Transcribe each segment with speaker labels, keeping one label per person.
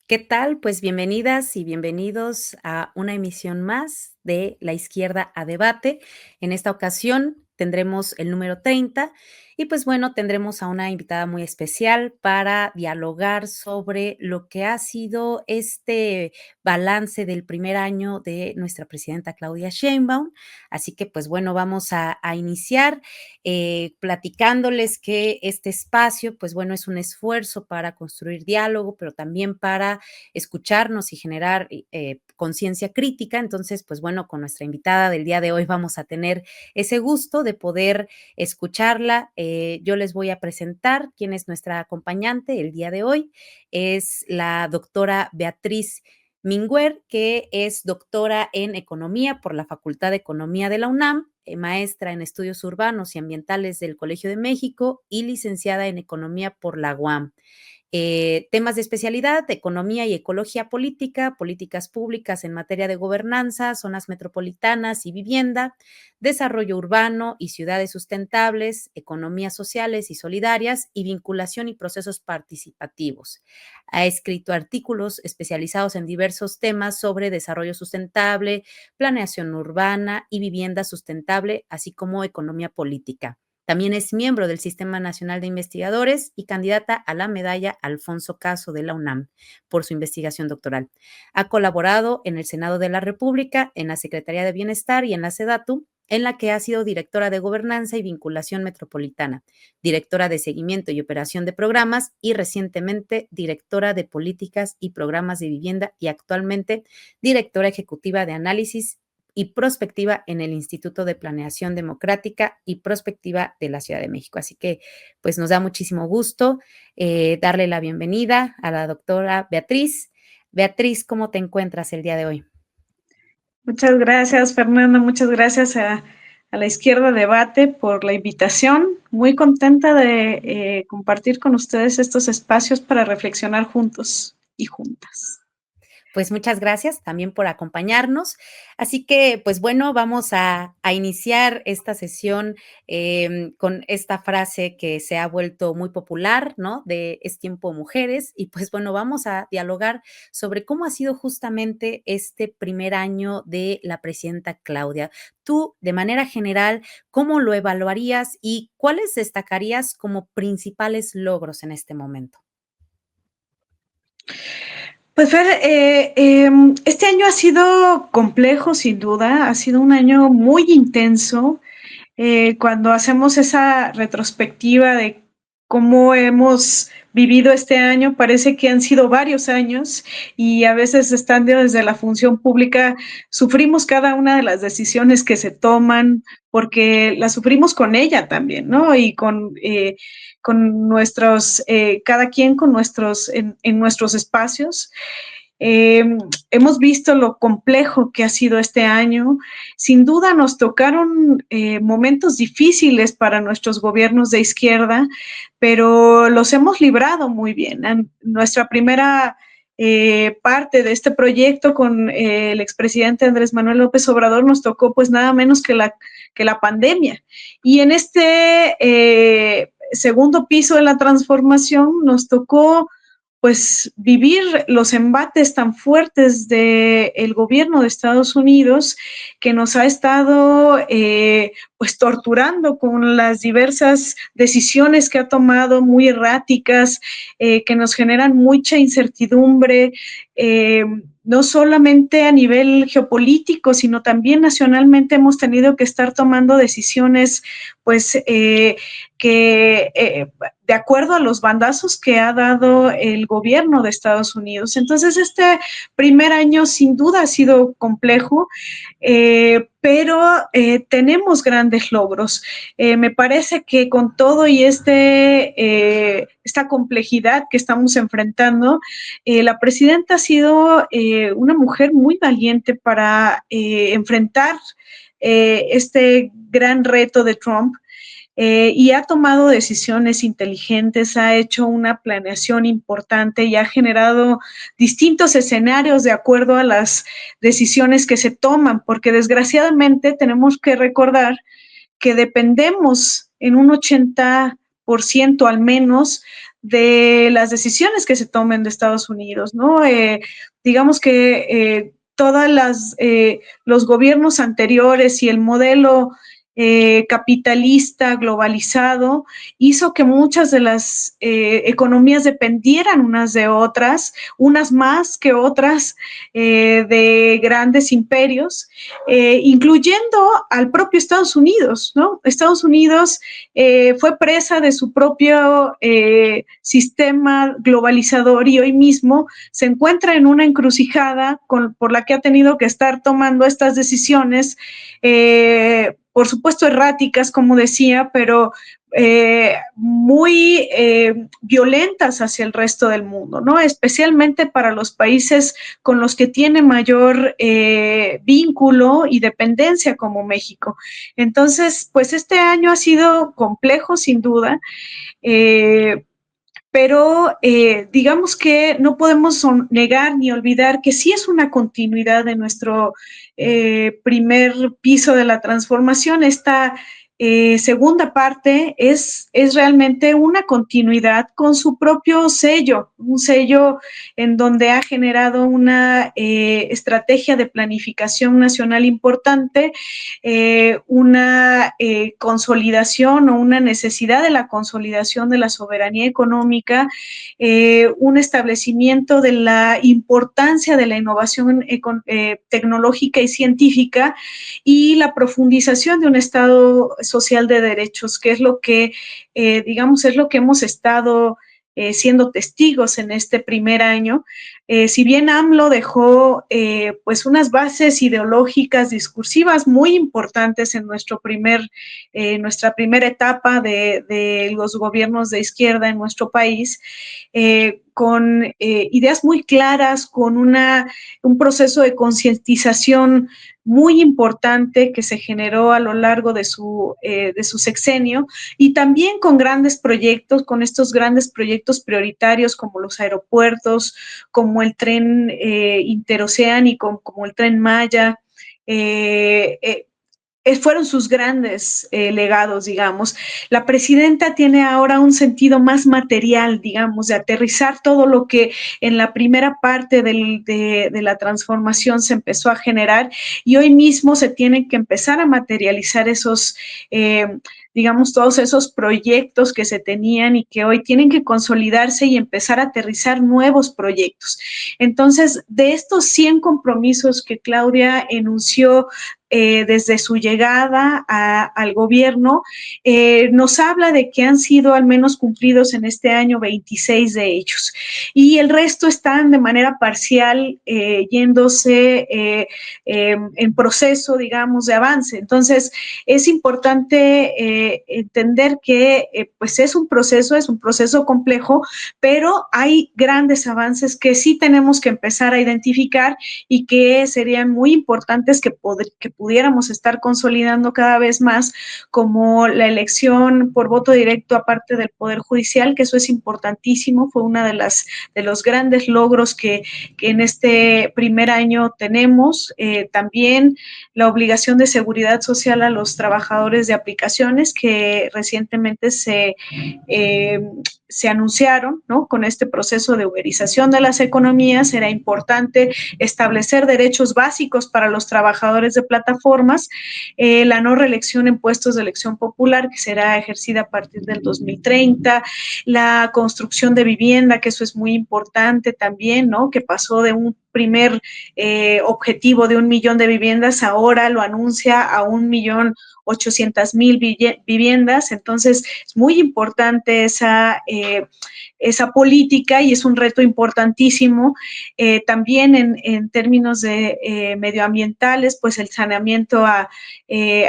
Speaker 1: ¿Qué tal? Pues bienvenidas y bienvenidos a una emisión más de La Izquierda a Debate. En esta ocasión tendremos el número 30 y pues bueno, tendremos a una invitada muy especial para dialogar sobre lo que ha sido este balance del primer año de nuestra presidenta Claudia Sheinbaum. Así que pues bueno, vamos a iniciar platicándoles que este espacio pues bueno es un esfuerzo para construir diálogo, pero también para escucharnos y generar conciencia crítica. Entonces, pues bueno, con nuestra invitada del día de hoy vamos a tener ese gusto de poder escucharla. Yo les voy a presentar quién es nuestra acompañante el día de hoy. Es la doctora Beatriz Minguer, que es doctora en Economía por la Facultad de Economía de la UNAM, maestra en Estudios Urbanos y Ambientales del Colegio de México y licenciada en Economía por la UAM. Temas de especialidad, economía y ecología política, políticas públicas en materia de gobernanza, zonas metropolitanas y vivienda, desarrollo urbano y ciudades sustentables, economías sociales y solidarias y vinculación y procesos participativos. Ha escrito artículos especializados en diversos temas sobre desarrollo sustentable, planeación urbana y vivienda sustentable, así como economía política. También es miembro del Sistema Nacional de Investigadores y candidata a la medalla Alfonso Caso de la UNAM por su investigación doctoral. Ha colaborado en el Senado de la República, en la Secretaría de Bienestar y en la SEDATU, en la que ha sido directora de Gobernanza y Vinculación Metropolitana, directora de Seguimiento y Operación de Programas y recientemente directora de Políticas y Programas de Vivienda y actualmente directora ejecutiva de Análisis y prospectiva en el Instituto de Planeación Democrática y Prospectiva de la Ciudad de México. Así que, pues nos da muchísimo gusto darle la bienvenida a la doctora Beatriz. Beatriz, ¿cómo te encuentras el día de hoy?
Speaker 2: Muchas gracias, Fernanda. Muchas gracias a la Izquierda Debate por la invitación. Muy contenta de compartir con ustedes estos espacios para reflexionar juntos y juntas.
Speaker 1: Pues muchas gracias también por acompañarnos. Así que, pues bueno, vamos a iniciar esta sesión con esta frase que se ha vuelto muy popular, ¿no? De es tiempo mujeres. Y pues bueno, vamos a dialogar sobre cómo ha sido justamente este primer año de la presidenta Claudia. Tú, de manera general, ¿cómo lo evaluarías y cuáles destacarías como principales logros en este momento?
Speaker 2: Pues Fer, este año ha sido complejo, sin duda, ha sido un año muy intenso. Cuando hacemos esa retrospectiva de cómo hemos vivido este año, parece que han sido varios años y a veces estando desde la función pública, sufrimos cada una de las decisiones que se toman porque las sufrimos con ella también, ¿no? Y con nuestros, cada quien con nuestros, en nuestros espacios. Eh, Hemos visto lo complejo que ha sido este año. Sin duda nos tocaron momentos difíciles para nuestros gobiernos de izquierda, pero los hemos librado muy bien. Nuestra primera parte de este proyecto con el expresidente Andrés Manuel López Obrador nos tocó pues nada menos que la pandemia. Y en este segundo piso de la transformación nos tocó pues vivir los embates tan fuertes del gobierno de Estados Unidos que nos ha estado pues torturando con las diversas decisiones que ha tomado muy erráticas, que nos generan mucha incertidumbre, no solamente a nivel geopolítico, sino también nacionalmente hemos tenido que estar tomando decisiones pues que de acuerdo a los bandazos que ha dado el gobierno de Estados Unidos. Entonces, este primer año sin duda ha sido complejo, pero tenemos grandes logros. Me parece que con todo y esta complejidad que estamos enfrentando, la presidenta ha sido una mujer muy valiente para enfrentar este gran reto de Trump. Y ha tomado decisiones inteligentes, ha hecho una planeación importante y ha generado distintos escenarios de acuerdo a las decisiones que se toman, porque desgraciadamente tenemos que recordar que dependemos en un 80% al menos de las decisiones que se tomen de Estados Unidos, ¿no? Digamos que los gobiernos anteriores y el modelo capitalista globalizado hizo que muchas de las economías dependieran unas de otras, unas más que otras de grandes imperios, incluyendo al propio Estados Unidos, ¿no? Estados Unidos fue presa de su propio sistema globalizador y hoy mismo se encuentra en una encrucijada por la que ha tenido que estar tomando estas decisiones, por supuesto erráticas, como decía, pero muy violentas hacia el resto del mundo, ¿no? Especialmente para los países con los que tiene mayor vínculo y dependencia como México. Entonces, pues este año ha sido complejo, sin duda, pero digamos que no podemos negar ni olvidar que sí es una continuidad de nuestro primer piso de la transformación. Esta segunda parte es realmente una continuidad con su propio sello, un sello en donde ha generado una estrategia de planificación nacional importante, una consolidación o una necesidad de la consolidación de la soberanía económica, un establecimiento de la importancia de la innovación tecnológica y científica y la profundización de un Estado social de derechos, que es lo que, digamos, es lo que hemos estado siendo testigos en este primer año. Si bien AMLO dejó pues unas bases ideológicas, discursivas muy importantes en nuestra primera etapa de los gobiernos de izquierda en nuestro país, con ideas muy claras, con un proceso de concientización muy importante que se generó a lo largo de su sexenio, y también con grandes proyectos, con estos grandes proyectos prioritarios como los aeropuertos, como el tren interoceánico, como el tren Maya. Fueron sus grandes legados, digamos. La presidenta tiene ahora un sentido más material, digamos, de aterrizar todo lo que en la primera parte de la transformación se empezó a generar, y hoy mismo se tienen que empezar a materializar esos, digamos, todos esos proyectos que se tenían y que hoy tienen que consolidarse y empezar a aterrizar nuevos proyectos. Entonces, de estos 100 compromisos que Claudia enunció desde su llegada al gobierno, nos habla de que han sido al menos cumplidos en este año 26 de ellos, y el resto están de manera parcial yéndose en proceso, digamos, de avance. Entonces, es importante entender que pues es un proceso complejo, pero hay grandes avances que sí tenemos que empezar a identificar y que serían muy importantes que pudiéramos estar consolidando cada vez más, como la elección por voto directo aparte del Poder Judicial, que eso es importantísimo, fue una de los grandes logros que en este primer año tenemos. También la obligación de seguridad social a los trabajadores de aplicaciones que recientemente se anunciaron, ¿no? Con este proceso de uberización de las economías, era importante establecer derechos básicos para los trabajadores de plataformas, la no reelección en puestos de elección popular, que será ejercida a partir del 2030, la construcción de vivienda, que eso es muy importante también, ¿no? Que pasó de un primer objetivo de 1 millón de viviendas, ahora lo anuncia a 1.800.000 viviendas. Entonces, es muy importante esa política y es un reto importantísimo. También en términos de medioambientales, pues el saneamiento a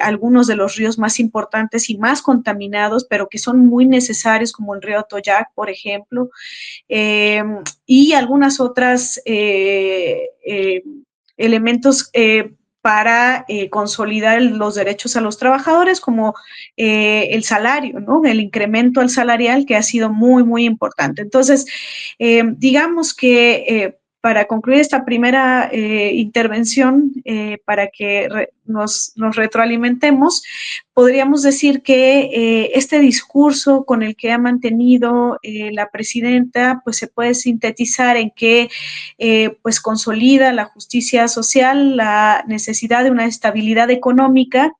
Speaker 2: algunos de los ríos más importantes y más contaminados, pero que son muy necesarios, como el río Toyac, por ejemplo, y algunas otras elementos para consolidar los derechos a los trabajadores, como el salario, ¿no? El incremento al salarial, que ha sido muy, muy importante. Entonces, digamos que para concluir esta primera intervención, para que nos retroalimentemos, podríamos decir que este discurso con el que ha mantenido la presidenta, pues se puede sintetizar en que pues consolida la justicia social, la necesidad de una estabilidad económica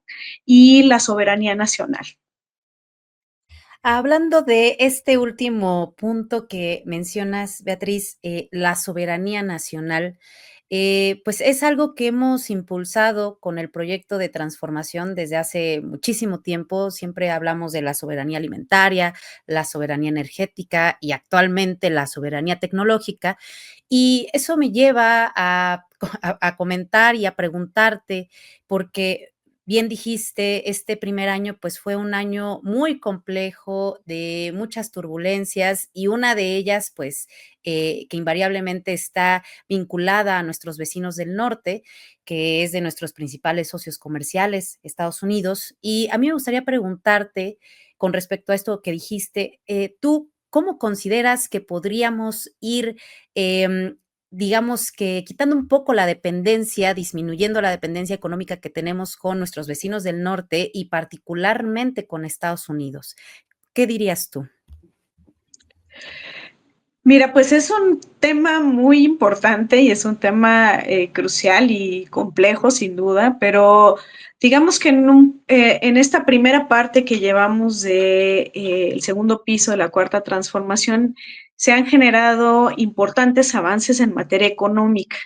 Speaker 2: y la soberanía nacional.
Speaker 1: Hablando de este último punto que mencionas, Beatriz, la soberanía nacional, pues es algo que hemos impulsado con el proyecto de transformación desde hace muchísimo tiempo. Siempre hablamos de la soberanía alimentaria, la soberanía energética y actualmente la soberanía tecnológica. Y eso me lleva a comentar y a preguntarte, porque bien dijiste, este primer año pues fue un año muy complejo, de muchas turbulencias y una de ellas pues que invariablemente está vinculada a nuestros vecinos del norte, que es de nuestros principales socios comerciales, Estados Unidos. Y a mí me gustaría preguntarte con respecto a esto que dijiste, ¿tú cómo consideras que podríamos ir digamos que quitando un poco la dependencia, disminuyendo la dependencia económica que tenemos con nuestros vecinos del norte y particularmente con Estados Unidos? ¿Qué dirías tú?
Speaker 2: Mira, pues es un tema muy importante y es un tema crucial y complejo, sin duda, pero digamos que en esta primera parte que llevamos de el segundo piso de la cuarta transformación, se han generado importantes avances en materia económica.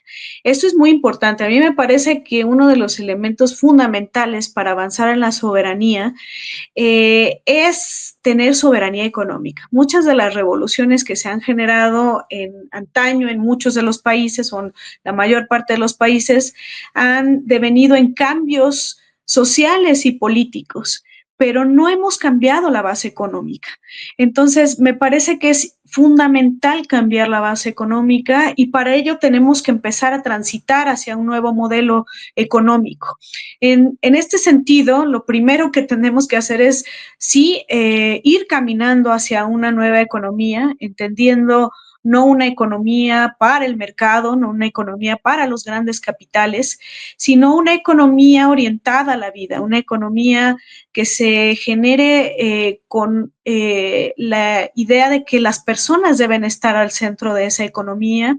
Speaker 2: Esto es muy importante. A mí me parece que uno de los elementos fundamentales para avanzar en la soberanía es tener soberanía económica. Muchas de las revoluciones que se han generado en antaño en muchos de los países, o en la mayor parte de los países, han devenido en cambios sociales y políticos, pero no hemos cambiado la base económica. Entonces, me parece que es fundamental cambiar la base económica y para ello tenemos que empezar a transitar hacia un nuevo modelo económico. En este sentido, lo primero que tenemos que hacer es sí ir caminando hacia una nueva economía, entendiendo no una economía para el mercado, no una economía para los grandes capitales, sino una economía orientada a la vida, una economía que se genere con la idea de que las personas deben estar al centro de esa economía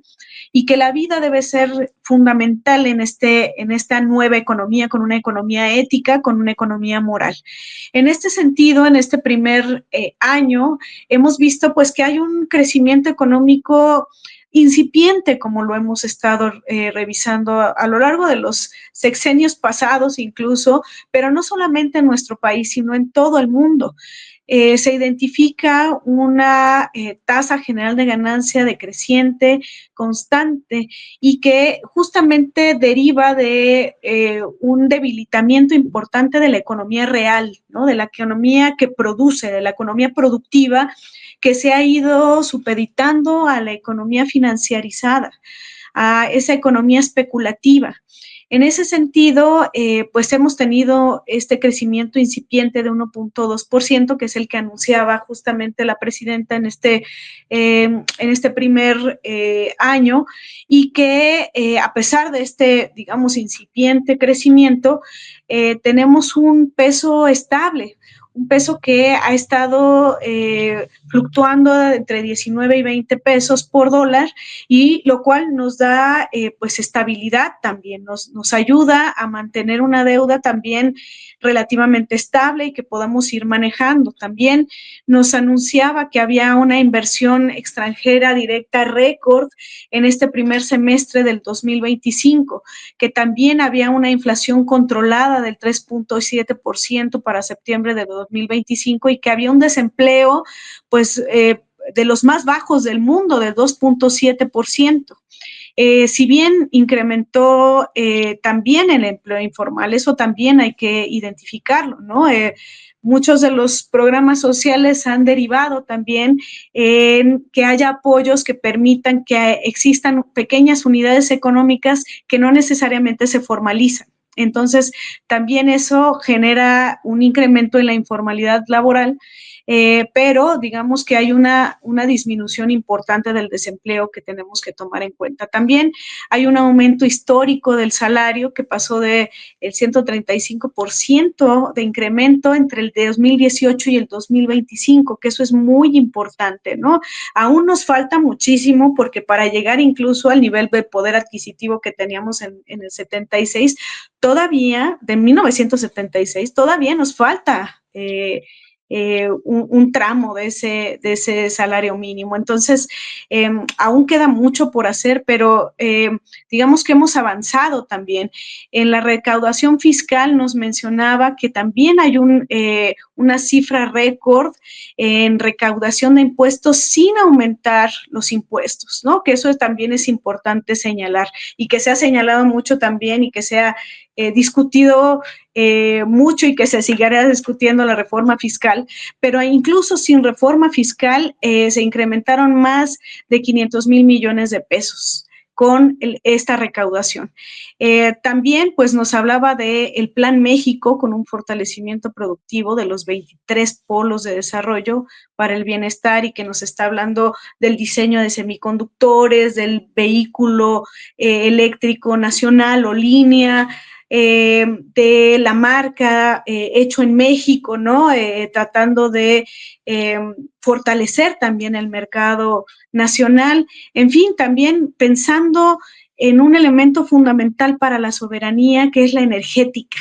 Speaker 2: y que la vida debe ser fundamental en esta nueva economía, con una economía ética, con una economía moral. En este sentido, en este primer año, hemos visto pues que hay un crecimiento económico incipiente, como lo hemos estado revisando a lo largo de los sexenios pasados incluso, pero no solamente en nuestro país, sino en todo el mundo. Se identifica una tasa general de ganancia decreciente, constante, y que justamente deriva de un debilitamiento importante de la economía real, ¿no? De la economía que produce, de la economía productiva, que se ha ido supeditando a la economía financiarizada, a esa economía especulativa. En ese sentido, pues hemos tenido este crecimiento incipiente de 1.2%, que es el que anunciaba justamente la presidenta en este primer año, y que a pesar de este, digamos, incipiente crecimiento, tenemos un peso estable, un peso que ha estado fluctuando entre 19 y 20 pesos por dólar, y lo cual nos da pues estabilidad también, nos ayuda a mantener una deuda también relativamente estable y que podamos ir manejando. También nos anunciaba que había una inversión extranjera directa récord en este primer semestre del 2025, que también había una inflación controlada del 3.7% para septiembre de 2025 y que había un desempleo pues de los más bajos del mundo, de 2.7%. Si bien incrementó también el empleo informal, eso también hay que identificarlo, ¿no? Muchos de los programas sociales han derivado también en que haya apoyos que permitan que existan pequeñas unidades económicas que no necesariamente se formalizan. Entonces, también eso genera un incremento en la informalidad laboral pero digamos que hay una disminución importante del desempleo que tenemos que tomar en cuenta. También hay un aumento histórico del salario que pasó de el 135% de incremento entre el 2018 y el 2025, que eso es muy importante, ¿no? Aún nos falta muchísimo porque para llegar incluso al nivel de poder adquisitivo que teníamos en el 76, todavía, de 1976, todavía nos falta un tramo de ese salario mínimo. Entonces, aún queda mucho por hacer, pero digamos que hemos avanzado también. En la recaudación fiscal nos mencionaba que también hay una cifra récord en recaudación de impuestos sin aumentar los impuestos, ¿no? Que eso también es importante señalar y que se ha señalado mucho también y que se ha discutido mucho y que se seguirá discutiendo la reforma fiscal, pero incluso sin reforma fiscal se incrementaron más de 500 mil millones de pesos con esta recaudación. También pues nos hablaba del Plan México con un fortalecimiento productivo de los 23 polos de desarrollo para el bienestar y que nos está hablando del diseño de semiconductores, del vehículo eléctrico nacional o línea, de la marca hecho en México, ¿no? Tratando de fortalecer también el mercado nacional. En fin, también pensando en un elemento fundamental para la soberanía, que es la energética.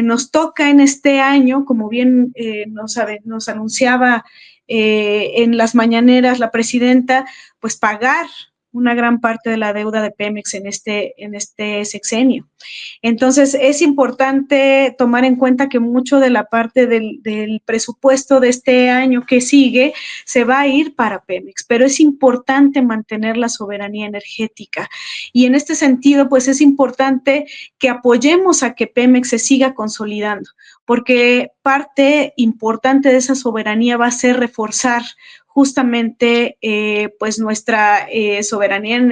Speaker 2: Nos toca en este año, como bien nos anunciaba en las mañaneras la presidenta, pues pagar una gran parte de la deuda de Pemex en este sexenio. Entonces, es importante tomar en cuenta que mucho de la parte del presupuesto de este año que sigue se va a ir para Pemex, pero es importante mantener la soberanía energética. Y en este sentido, pues es importante que apoyemos a que Pemex se siga consolidando, porque parte importante de esa soberanía va a ser reforzar justamente pues nuestra soberanía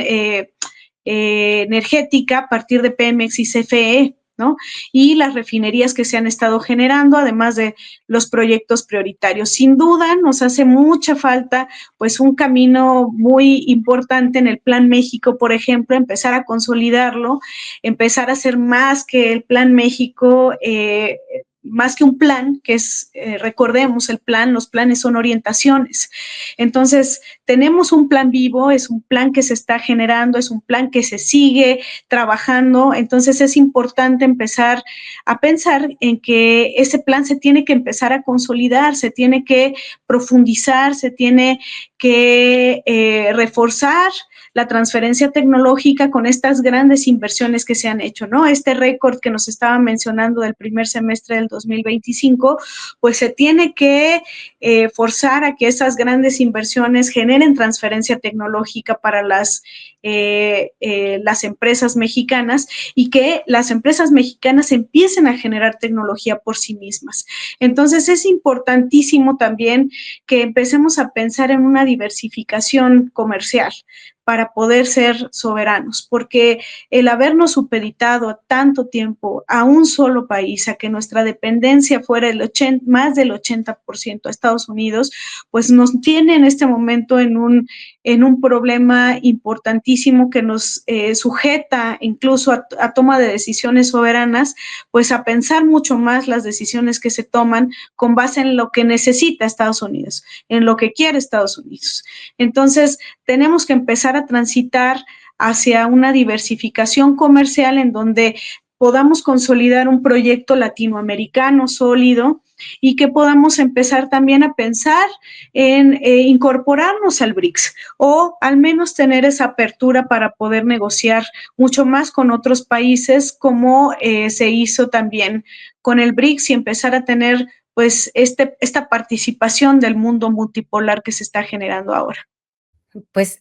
Speaker 2: energética a partir de Pemex y CFE, ¿no? Y las refinerías que se han estado generando, además de los proyectos prioritarios. Sin duda, nos hace mucha falta, pues, un camino muy importante en el Plan México, por ejemplo, empezar a consolidarlo, empezar a hacer más que el Plan México, más que un plan, que es, recordemos, el plan, los planes son orientaciones. Entonces, tenemos un plan vivo, es un plan que se está generando, es un plan que se sigue trabajando, entonces es importante empezar a pensar en que ese plan se tiene que empezar a consolidar, se tiene que profundizar, se tiene que reforzar la transferencia tecnológica con estas grandes inversiones que se han hecho, ¿no? Este récord que nos estaba mencionando del primer semestre del 2025, pues se tiene que forzar a que esas grandes inversiones generen transferencia tecnológica para las empresas mexicanas y que las empresas mexicanas empiecen a generar tecnología por sí mismas. Entonces es importantísimo también que empecemos a pensar en una diversificación comercial para poder ser soberanos, porque el habernos supeditado tanto tiempo a un solo país, a que nuestra dependencia fuera más del 80% a Estados Unidos, pues nos tiene en este momento en un problema importantísimo que nos sujeta incluso a toma de decisiones soberanas, pues a pensar mucho más las decisiones que se toman con base en lo que necesita Estados Unidos, en lo que quiere Estados Unidos. Entonces, tenemos que empezar a transitar hacia una diversificación comercial en donde podamos consolidar un proyecto latinoamericano sólido y que podamos empezar también a pensar en incorporarnos al BRICS o al menos tener esa apertura para poder negociar mucho más con otros países como se hizo también con el BRICS y empezar a tener pues esta participación del mundo multipolar que se está generando ahora.
Speaker 1: Pues,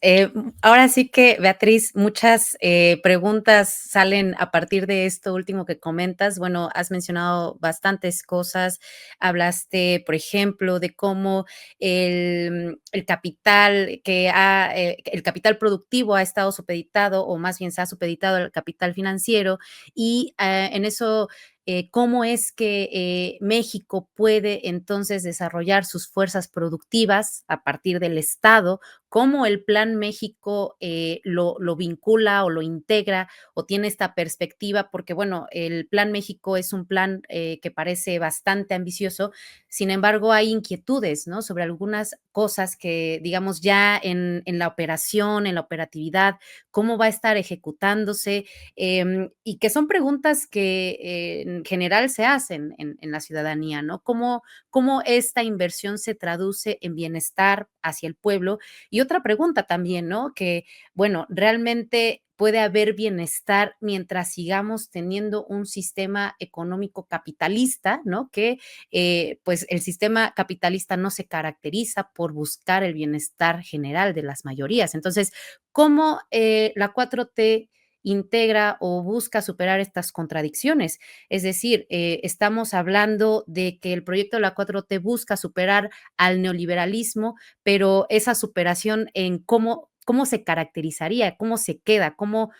Speaker 1: ahora sí que, Beatriz, muchas, preguntas salen a partir de esto último que comentas. Bueno, has mencionado bastantes cosas. Hablaste, por ejemplo, de cómo el capital el capital productivo ha estado supeditado, o más bien se ha supeditado al capital financiero, y, en eso cómo es que México puede entonces desarrollar sus fuerzas productivas a partir del Estado, cómo el Plan México lo vincula o lo integra o tiene esta perspectiva, porque bueno, el Plan México es un plan que parece bastante ambicioso, sin embargo hay inquietudes, ¿no? Sobre algunas cosas que, digamos, ya en la operación, en la operatividad, cómo va a estar ejecutándose, y que son preguntas que en general se hacen en la ciudadanía, ¿no? ¿Cómo esta inversión se traduce en bienestar hacia el pueblo? Y otra pregunta también, ¿no? Que, bueno, realmente puede haber bienestar mientras sigamos teniendo un sistema económico capitalista, ¿no? Que pues el sistema capitalista no se caracteriza por buscar el bienestar general de las mayorías. Entonces, ¿cómo la 4T integra o busca superar estas contradicciones? Es decir, estamos hablando de que el proyecto de la 4T busca superar al neoliberalismo, pero esa superación en cómo se caracterizaría, cómo se queda, cómo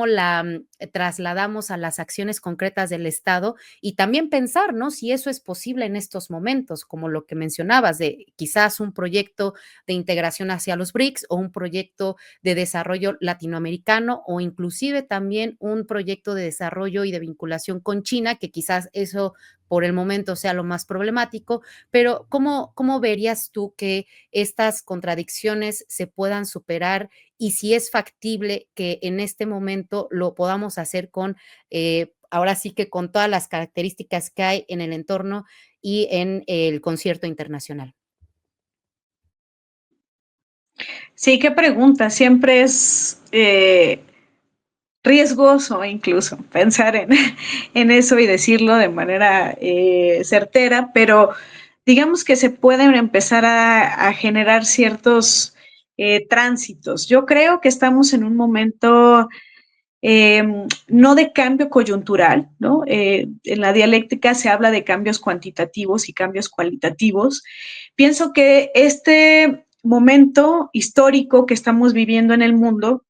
Speaker 1: la trasladamos a las acciones concretas del Estado y también pensar, ¿no? Si eso es posible en estos momentos, como lo que mencionabas, de quizás un proyecto de integración hacia los BRICS o un proyecto de desarrollo latinoamericano o inclusive también un proyecto de desarrollo y de vinculación con China, que quizás eso por el momento sea lo más problemático, pero ¿cómo verías tú que estas contradicciones se puedan superar y si es factible que en este momento lo podamos hacer con, ahora sí que con todas las características que hay en el entorno y en el concierto internacional?
Speaker 2: Sí, qué pregunta. Siempre es riesgoso incluso pensar en eso y decirlo de manera certera, pero digamos que se pueden empezar a generar ciertos tránsitos. Yo creo que estamos en un momento eh, no de cambio coyuntural, ¿no? En la dialéctica se habla de cambios cuantitativos y cambios cualitativos. Pienso que este momento histórico que estamos viviendo en el mundo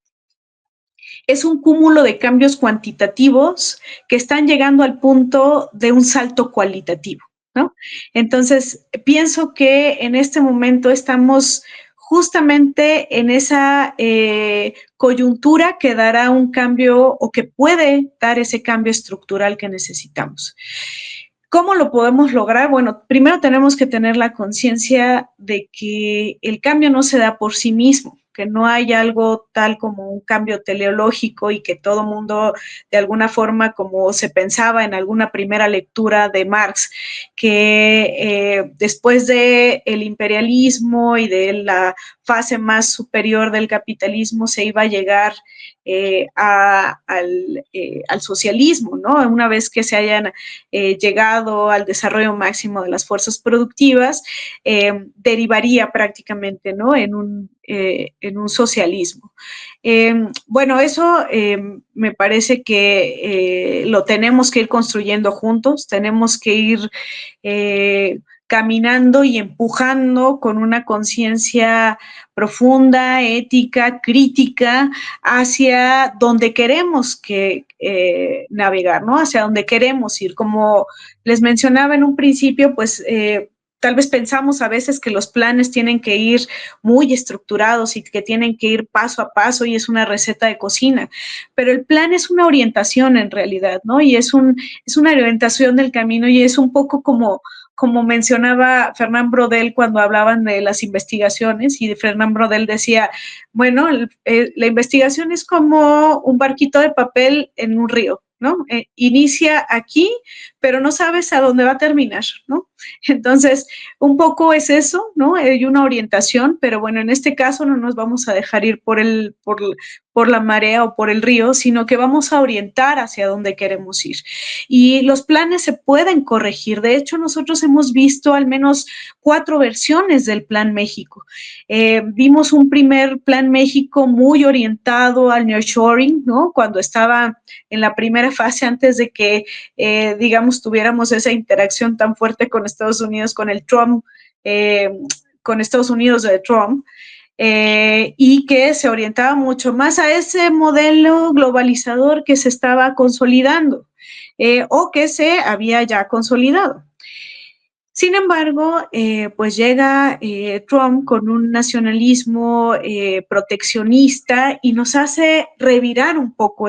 Speaker 2: es un cúmulo de cambios cuantitativos que están llegando al punto de un salto cualitativo, ¿no? Entonces, pienso que en este momento estamos justamente en esa coyuntura que dará un cambio o que puede dar ese cambio estructural que necesitamos. ¿Cómo lo podemos lograr? Bueno, primero tenemos que tener la conciencia de que el cambio no se da por sí mismo, que no hay algo tal como un cambio teleológico y que todo mundo, de alguna forma, como se pensaba en alguna primera lectura de Marx, que después del imperialismo y de la fase más superior del capitalismo se iba a llegar al socialismo, ¿no? Una vez que se hayan llegado al desarrollo máximo de las fuerzas productivas, derivaría prácticamente, ¿no? En un socialismo. Bueno, eso me parece que lo tenemos que ir construyendo juntos, tenemos que ir caminando y empujando con una conciencia profunda, ética, crítica, hacia donde queremos que navegar, ¿no? Hacia donde queremos ir. Como les mencionaba en un principio, pues tal vez pensamos a veces que los planes tienen que ir muy estructurados y que tienen que ir paso a paso y es una receta de cocina, pero el plan es una orientación en realidad, ¿no? Y es una orientación del camino y es un poco como mencionaba Fernán Brodel cuando hablaban de las investigaciones y Fernán Brodel decía, bueno, la investigación es como un barquito de papel en un río, ¿no? Inicia aquí, pero no sabes a dónde va a terminar, ¿no? Entonces, un poco es eso, ¿no? Hay una orientación, pero bueno, en este caso no nos vamos a dejar ir por la marea o por el río, sino que vamos a orientar hacia dónde queremos ir. Y los planes se pueden corregir. De hecho, nosotros hemos visto al menos 4 versiones del Plan México. Vimos un primer Plan México muy orientado al nearshoring, ¿no? Cuando estaba en la primera fase antes de que, digamos, tuviéramos esa interacción tan fuerte con Estados Unidos, con el Trump, con Estados Unidos de Trump. Y que se orientaba mucho más a ese modelo globalizador que se estaba consolidando. o que se había ya consolidado. Sin embargo, pues llega Trump con un nacionalismo proteccionista y nos hace revirar un poco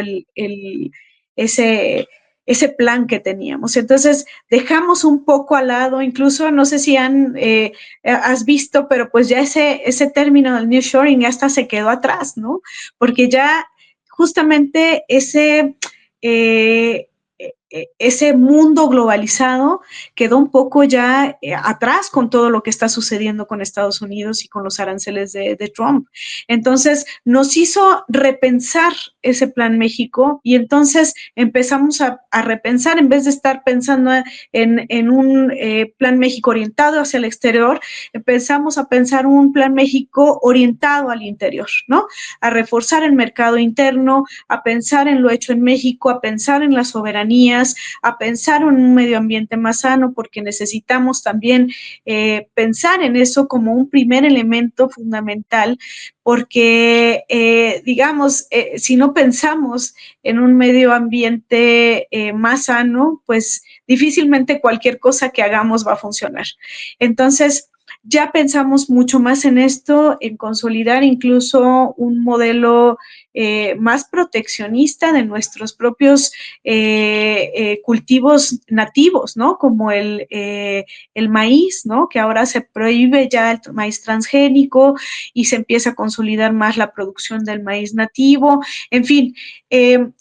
Speaker 2: ese, ese plan que teníamos. Entonces, dejamos un poco al lado, incluso no sé si has visto, pero pues ya ese término del nearshoring hasta se quedó atrás, ¿no? Porque ya justamente eh, ese mundo globalizado quedó un poco ya atrás con todo lo que está sucediendo con Estados Unidos y con los aranceles de Trump. Entonces, nos hizo repensar ese plan México y entonces empezamos a repensar, en vez de estar pensando en un plan México orientado hacia el exterior, empezamos a pensar un plan México orientado al interior, ¿no? A reforzar el mercado interno, a pensar en lo hecho en México, a pensar en las soberanías, a pensar en un medio ambiente más sano, porque necesitamos también pensar en eso como un primer elemento fundamental, porque, digamos, si no pensamos en un medio ambiente más sano, pues difícilmente cualquier cosa que hagamos va a funcionar. Entonces, ya pensamos mucho más en esto, en consolidar incluso un modelo más proteccionista de nuestros propios cultivos nativos, ¿no? Como el maíz, ¿no? Que ahora se prohíbe ya el maíz transgénico y se empieza a consolidar más la producción del maíz nativo. En fin,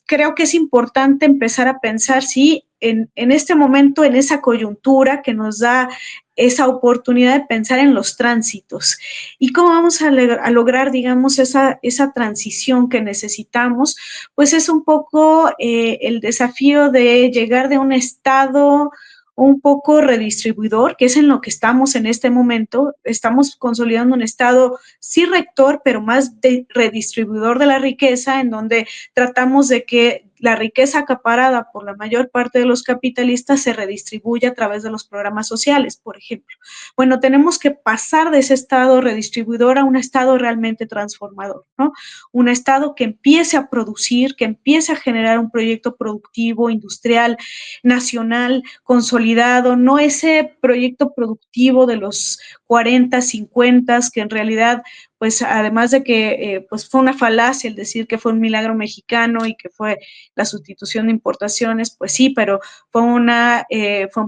Speaker 2: creo que es importante empezar a pensar si en este momento, en esa coyuntura que nos da esa oportunidad de pensar en los tránsitos y cómo vamos a lograr, digamos, esa transición que necesitamos, pues es un poco el desafío de llegar de un estado un poco redistribuidor, que es en lo que estamos en este momento. Estamos consolidando un estado sí rector, pero más redistribuidor de la riqueza, en donde tratamos de que la riqueza acaparada por la mayor parte de los capitalistas se redistribuye a través de los programas sociales, por ejemplo. Bueno, tenemos que pasar de ese estado redistribuidor a un estado realmente transformador, ¿no? Un estado que empiece a producir, que empiece a generar un proyecto productivo, industrial, nacional, consolidado, no ese proyecto productivo de los 40, 50, que en realidad pues además de que pues fue una falacia el decir que fue un milagro mexicano y que fue la sustitución de importaciones, pues sí, pero fue un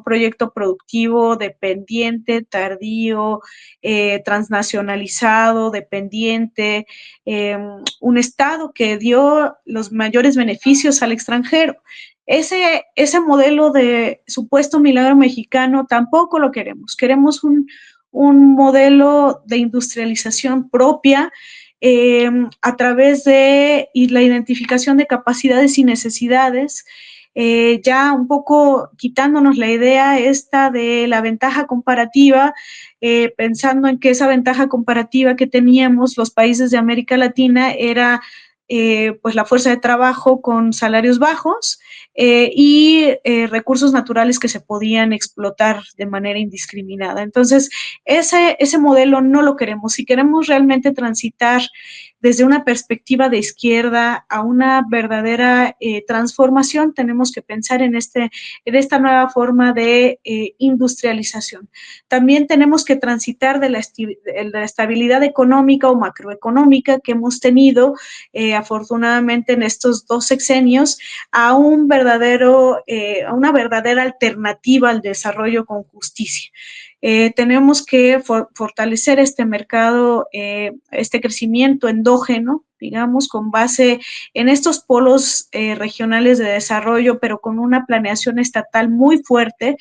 Speaker 2: proyecto productivo dependiente, tardío, transnacionalizado, dependiente, un Estado que dio los mayores beneficios al extranjero. Ese modelo de supuesto milagro mexicano tampoco lo queremos. Queremos un modelo de industrialización propia a través de la identificación de capacidades y necesidades, ya un poco quitándonos la idea esta de la ventaja comparativa, pensando en que esa ventaja comparativa que teníamos los países de América Latina era pues la fuerza de trabajo con salarios bajos y recursos naturales que se podían explotar de manera indiscriminada. Entonces, ese modelo no lo queremos. Si queremos realmente transitar desde una perspectiva de izquierda a una verdadera transformación, tenemos que pensar en esta nueva forma de industrialización. También tenemos que transitar de la estabilidad económica o macroeconómica que hemos tenido afortunadamente en estos 2 sexenios a a una verdadera alternativa al desarrollo con justicia. Tenemos que fortalecer este mercado, este crecimiento endógeno, digamos, con base en estos polos regionales de desarrollo, pero con una planeación estatal muy fuerte,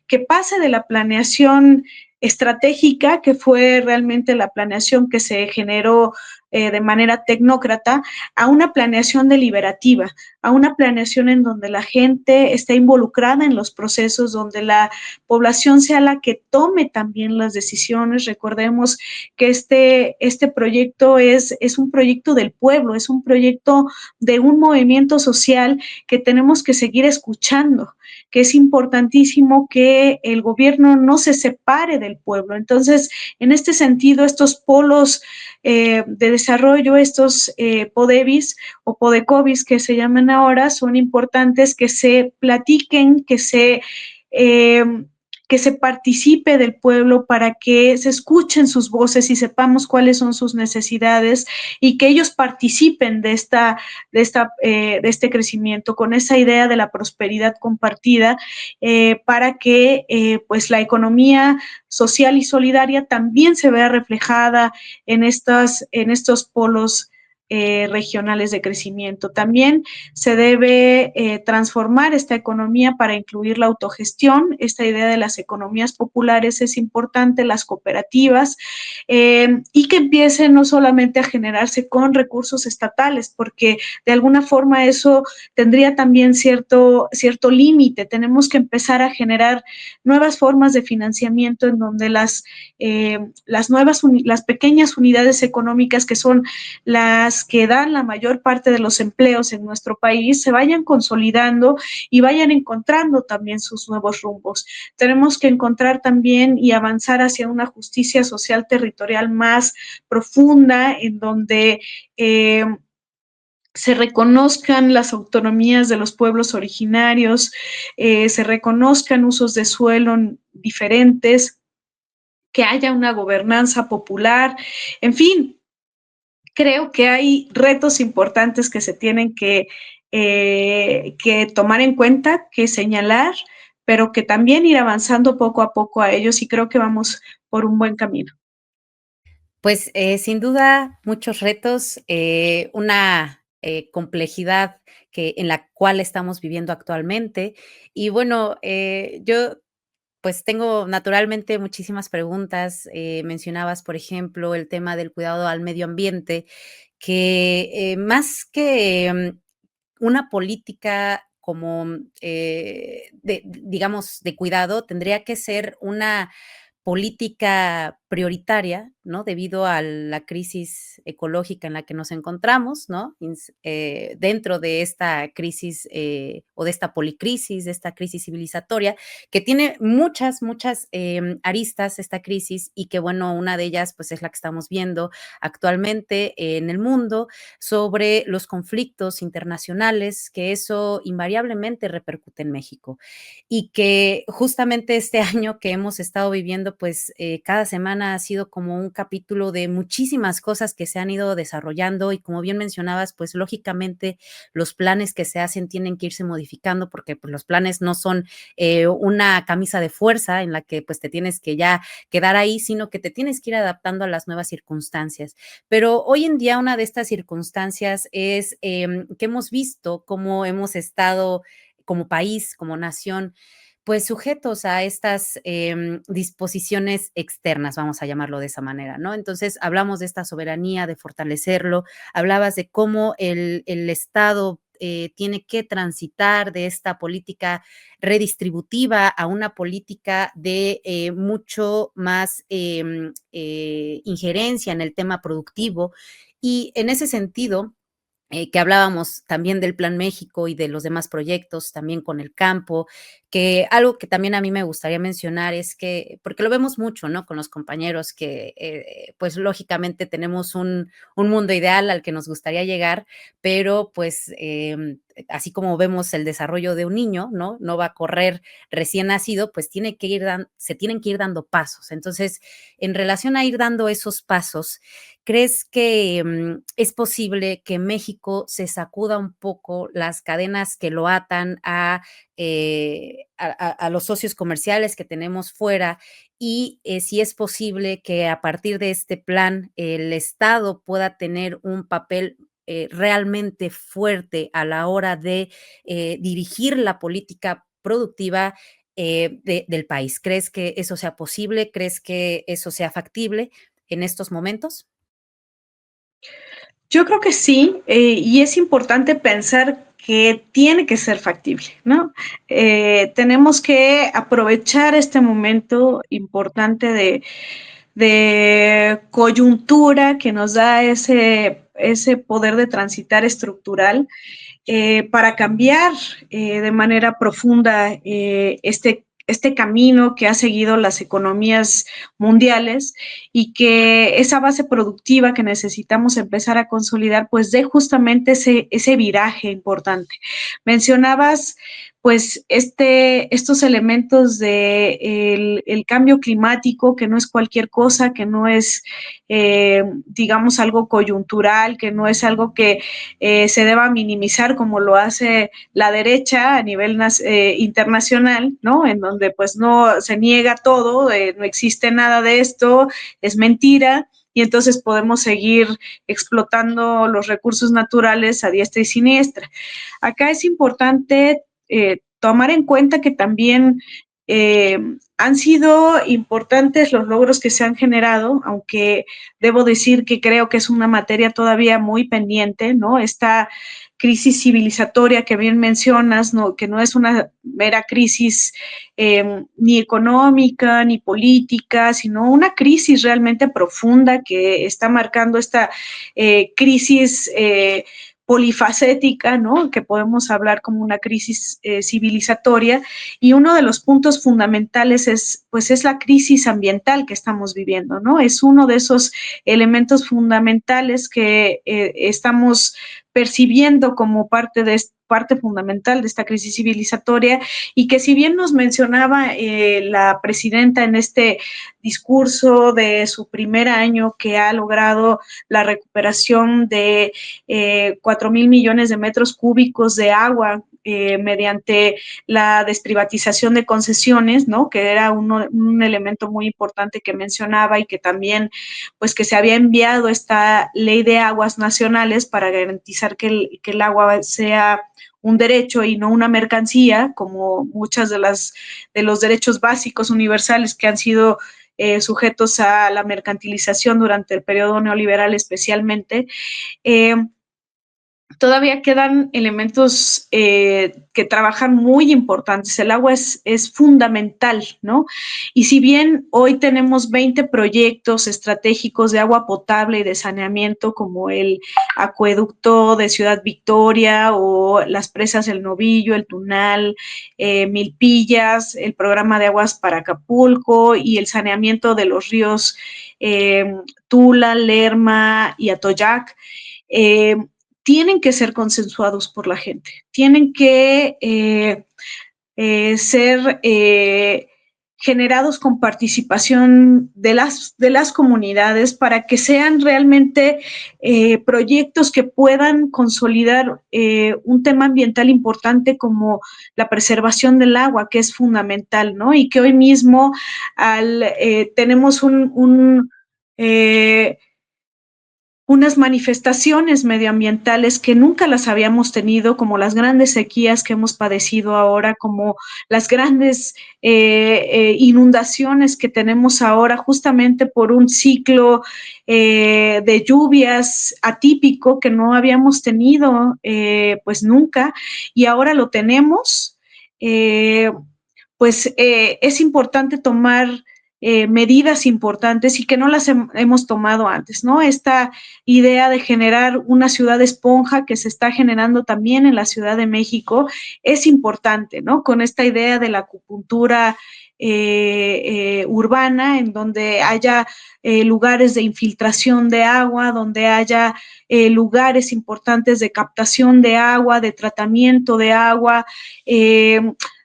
Speaker 2: que pase de la planeación estratégica, que fue realmente la planeación que se generó de manera tecnócrata, a una planeación deliberativa, a una planeación en donde la gente esté involucrada en los procesos, donde la población sea la que tome también las decisiones. Recordemos que este proyecto es un proyecto del pueblo, es un proyecto de un movimiento social que tenemos que seguir escuchando, que es importantísimo que el gobierno no se separe del pueblo. Entonces, en este sentido, estos polos de desarrollo, estos PODEBIs o PODECOBIs que se llaman ahora, son importantes que se platiquen, eh, que se participe del pueblo para que se escuchen sus voces y sepamos cuáles son sus necesidades y que ellos participen de este crecimiento con esa idea de la prosperidad compartida para que pues la economía social y solidaria también se vea reflejada en estos polos regionales de crecimiento. También se debe transformar esta economía para incluir la autogestión. Esta idea de las economías populares es importante, las cooperativas, y que empiecen no solamente a generarse con recursos estatales, porque de alguna forma eso tendría también cierto límite. Tenemos que empezar a generar nuevas formas de financiamiento en donde las pequeñas unidades económicas que son las que dan la mayor parte de los empleos en nuestro país se vayan consolidando y vayan encontrando también sus nuevos rumbos. Tenemos que encontrar también y avanzar hacia una justicia social territorial más profunda en donde se reconozcan las autonomías de los pueblos originarios, se reconozcan usos de suelo diferentes, que haya una gobernanza popular, en fin, creo que hay retos importantes que se tienen que tomar en cuenta, que señalar, pero que también ir avanzando poco a poco a ellos y creo que vamos por un buen camino.
Speaker 1: Pues, sin duda, muchos retos, una, complejidad que en la cual estamos viviendo actualmente. Y bueno, yo, pues, tengo naturalmente muchísimas preguntas. Mencionabas, por ejemplo, el tema del cuidado al medio ambiente, que, más que, una política como, digamos, de cuidado, tendría que ser una política prioritaria, ¿no? Debido a la crisis ecológica en la que nos encontramos, ¿no? Dentro de esta crisis, o de esta policrisis, de esta crisis civilizatoria, que tiene muchas aristas esta crisis y que, bueno, una de ellas, pues, es la que estamos viendo actualmente en el mundo sobre los conflictos internacionales, que eso invariablemente repercute en México y que justamente este año que hemos estado viviendo, pues, cada semana ha sido como un capítulo de muchísimas cosas que se han ido desarrollando y como bien mencionabas, pues, lógicamente los planes que se hacen tienen que irse modificando porque, pues, los planes no son, una camisa de fuerza en la que, pues, te tienes que ya quedar ahí, sino que te tienes que ir adaptando a las nuevas circunstancias. Pero hoy en día una de estas circunstancias es, que hemos visto cómo hemos estado como país, como nación, pues sujetos a estas disposiciones externas, vamos a llamarlo de esa manera, ¿no? Entonces, hablamos de esta soberanía, de fortalecerlo, hablabas de cómo el Estado tiene que transitar de esta política redistributiva a una política de mucho más injerencia en el tema productivo. Y en ese sentido, que hablábamos también del Plan México y de los demás proyectos, también con el campo, que algo que también a mí me gustaría mencionar es que, porque lo vemos mucho, ¿no? Con los compañeros que, pues lógicamente tenemos un mundo ideal al que nos gustaría llegar, pero pues así como vemos el desarrollo de un niño, ¿no? No va a correr recién nacido, pues se tienen que ir dando pasos. Entonces, en relación a ir dando esos pasos, ¿crees que es posible que México se sacuda un poco las cadenas que lo atan a los socios comerciales que tenemos fuera? Y si es posible que a partir de este plan el Estado pueda tener un papel realmente fuerte a la hora de dirigir la política productiva del país. ¿Crees que eso sea posible? ¿Crees que eso sea factible en estos momentos?
Speaker 2: Yo creo que sí, y es importante pensar que tiene que ser factible, ¿no? Tenemos que aprovechar este momento importante de coyuntura que nos da ese poder de transitar estructural para cambiar de manera profunda este camino que ha seguido las economías mundiales y que esa base productiva que necesitamos empezar a consolidar, pues dé justamente ese viraje importante. Mencionabas pues estos elementos de el cambio climático, que no es cualquier cosa, que no es, digamos, algo coyuntural, que no es algo que se deba minimizar como lo hace la derecha a nivel internacional, ¿no? En donde pues no se niega todo, no existe nada de esto, es mentira, y entonces podemos seguir explotando los recursos naturales a diestra y siniestra. Acá es importante tomar en cuenta que también han sido importantes los logros que se han generado, aunque debo decir que creo que es una materia todavía muy pendiente, ¿no? Esta crisis civilizatoria que bien mencionas, ¿no? Que no es una mera crisis ni económica ni política, sino una crisis realmente profunda que está marcando esta crisis polifacética, ¿no? Que podemos hablar como una crisis civilizatoria, y uno de los puntos fundamentales es la crisis ambiental que estamos viviendo, ¿no? Es uno de esos elementos fundamentales que estamos percibiendo como parte fundamental de esta crisis civilizatoria, y que si bien nos mencionaba la presidenta en este discurso de su primer año, que ha logrado la recuperación de 4,000 millones de metros cúbicos de agua mediante la desprivatización de concesiones, ¿no? Que era un elemento muy importante que mencionaba, y que también, pues, que se había enviado esta ley de aguas nacionales para garantizar que el agua sea un derecho y no una mercancía, como muchas de los derechos básicos universales que han sido sujetos a la mercantilización durante el periodo neoliberal especialmente. Eh, Todavía quedan elementos que trabajan muy importantes. El agua es fundamental, ¿no? Y si bien hoy tenemos 20 proyectos estratégicos de agua potable y de saneamiento, como el acueducto de Ciudad Victoria o las presas El Novillo, El Tunal, Milpillas, el programa de aguas para Acapulco y el saneamiento de los ríos Tula, Lerma y Atoyac, eh, tienen que ser consensuados por la gente, tienen que ser generados con participación de las comunidades, para que sean realmente proyectos que puedan consolidar un tema ambiental importante como la preservación del agua, que es fundamental, ¿no? Y que hoy mismo tenemos unas manifestaciones medioambientales que nunca las habíamos tenido, como las grandes sequías que hemos padecido ahora, como las grandes inundaciones que tenemos ahora, justamente por un ciclo de lluvias atípico que no habíamos tenido pues nunca, y ahora lo tenemos. Es importante tomar medidas importantes y que no las hemos tomado antes, ¿no? Esta idea de generar una ciudad esponja que se está generando también en la Ciudad de México es importante, ¿no? Con esta idea de la acupuntura urbana, en donde haya lugares de infiltración de agua, donde haya lugares importantes de captación de agua, de tratamiento de agua,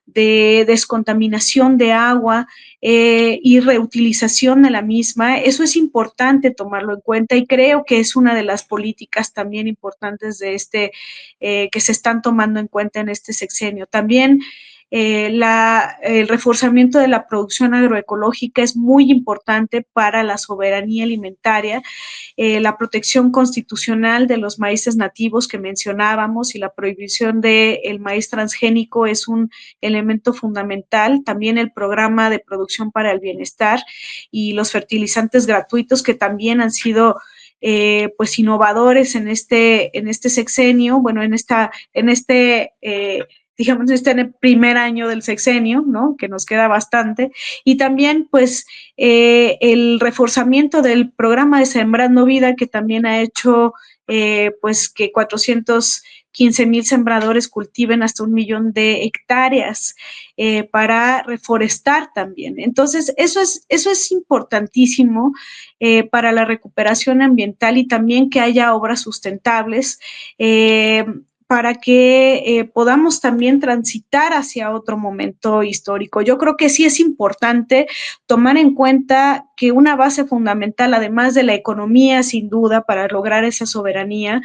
Speaker 2: de descontaminación de agua y reutilización de la misma. Eso es importante tomarlo en cuenta, y creo que es una de las políticas también importantes de que se están tomando en cuenta en este sexenio. También el reforzamiento de la producción agroecológica es muy importante para la soberanía alimentaria. La protección constitucional de los maíces nativos que mencionábamos y la prohibición del maíz transgénico es un elemento fundamental. También el programa de producción para el bienestar y los fertilizantes gratuitos, que también han sido pues innovadores en este sexenio, bueno, en este digamos, este primer año del sexenio, ¿no? Que nos queda bastante, y también, pues, el reforzamiento del programa de Sembrando Vida, que también ha hecho, pues, que 415,000 sembradores cultiven hasta 1,000,000 de hectáreas para reforestar también. Entonces, eso es importantísimo para la recuperación ambiental y también que haya obras sustentables. Para que podamos también transitar hacia otro momento histórico. Yo creo que sí es importante tomar en cuenta que una base fundamental, además de la economía, sin duda, para lograr esa soberanía,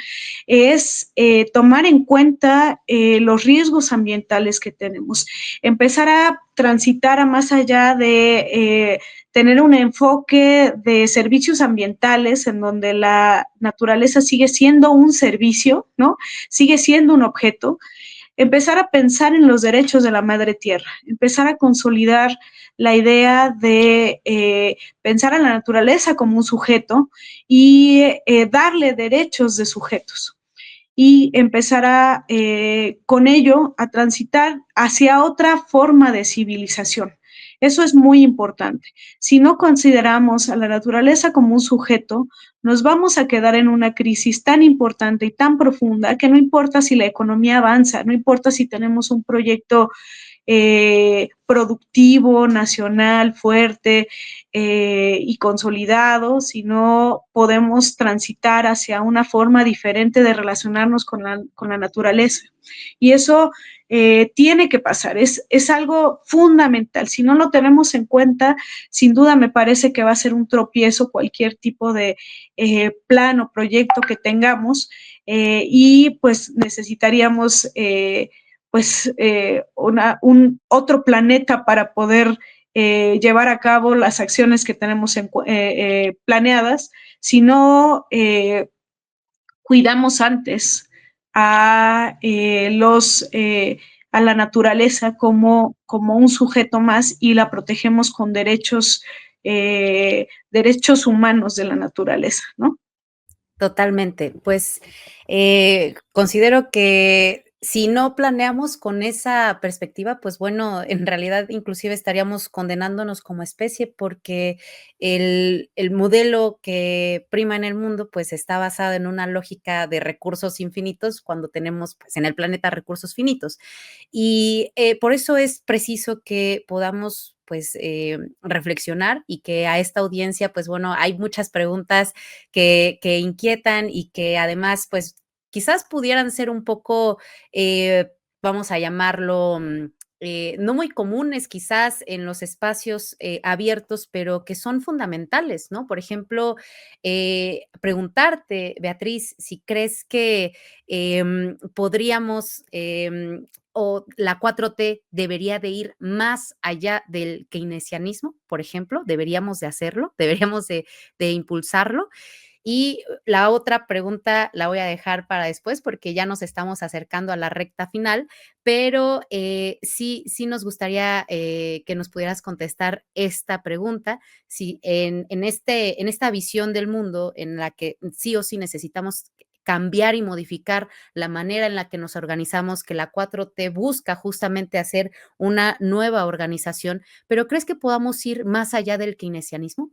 Speaker 2: es tomar en cuenta los riesgos ambientales que tenemos, empezar a transitar a más allá de tener un enfoque de servicios ambientales en donde la naturaleza sigue siendo un servicio, ¿no? Sigue siendo un objeto, empezar a pensar en los derechos de la madre tierra, empezar a consolidar la idea de pensar en la naturaleza como un sujeto y darle derechos de sujetos y empezar con ello a transitar hacia otra forma de civilización. Eso es muy importante. Si no consideramos a la naturaleza como un sujeto, nos vamos a quedar en una crisis tan importante y tan profunda que no importa si la economía avanza, no importa si tenemos un proyecto productivo, nacional, fuerte y consolidado, si no podemos transitar hacia una forma diferente de relacionarnos con la naturaleza. Y eso tiene que pasar, es algo fundamental. Si no lo tenemos en cuenta, sin duda me parece que va a ser un tropiezo cualquier tipo de plan o proyecto que tengamos y pues necesitaríamos pues un otro planeta para poder llevar a cabo las acciones que tenemos planeadas, si no cuidamos antes a, a la naturaleza como un sujeto más y la protegemos con derechos humanos de la naturaleza, ¿no?
Speaker 1: Totalmente. Pues, considero que si no planeamos con esa perspectiva, pues bueno, en realidad inclusive estaríamos condenándonos como especie, porque el modelo que prima en el mundo, pues, está basado en una lógica de recursos infinitos, cuando tenemos, pues, en el planeta recursos finitos. Y, por eso es preciso que podamos, pues, reflexionar y que a esta audiencia, pues, bueno, hay muchas preguntas que inquietan y que además, pues, quizás pudieran ser un poco, vamos a llamarlo, no muy comunes quizás en los espacios, abiertos, pero que son fundamentales, ¿no? Por ejemplo, preguntarte, Beatriz, si crees que, podríamos, o la 4T debería de ir más allá del keynesianismo, por ejemplo, deberíamos de hacerlo, deberíamos de impulsarlo. Y la otra pregunta la voy a dejar para después, porque ya nos estamos acercando a la recta final, pero, sí nos gustaría, que nos pudieras contestar esta pregunta, si en esta visión del mundo en la que sí o sí necesitamos cambiar y modificar la manera en la que nos organizamos, que la 4T busca justamente hacer una nueva organización, pero, ¿crees que podamos ir más allá del keynesianismo?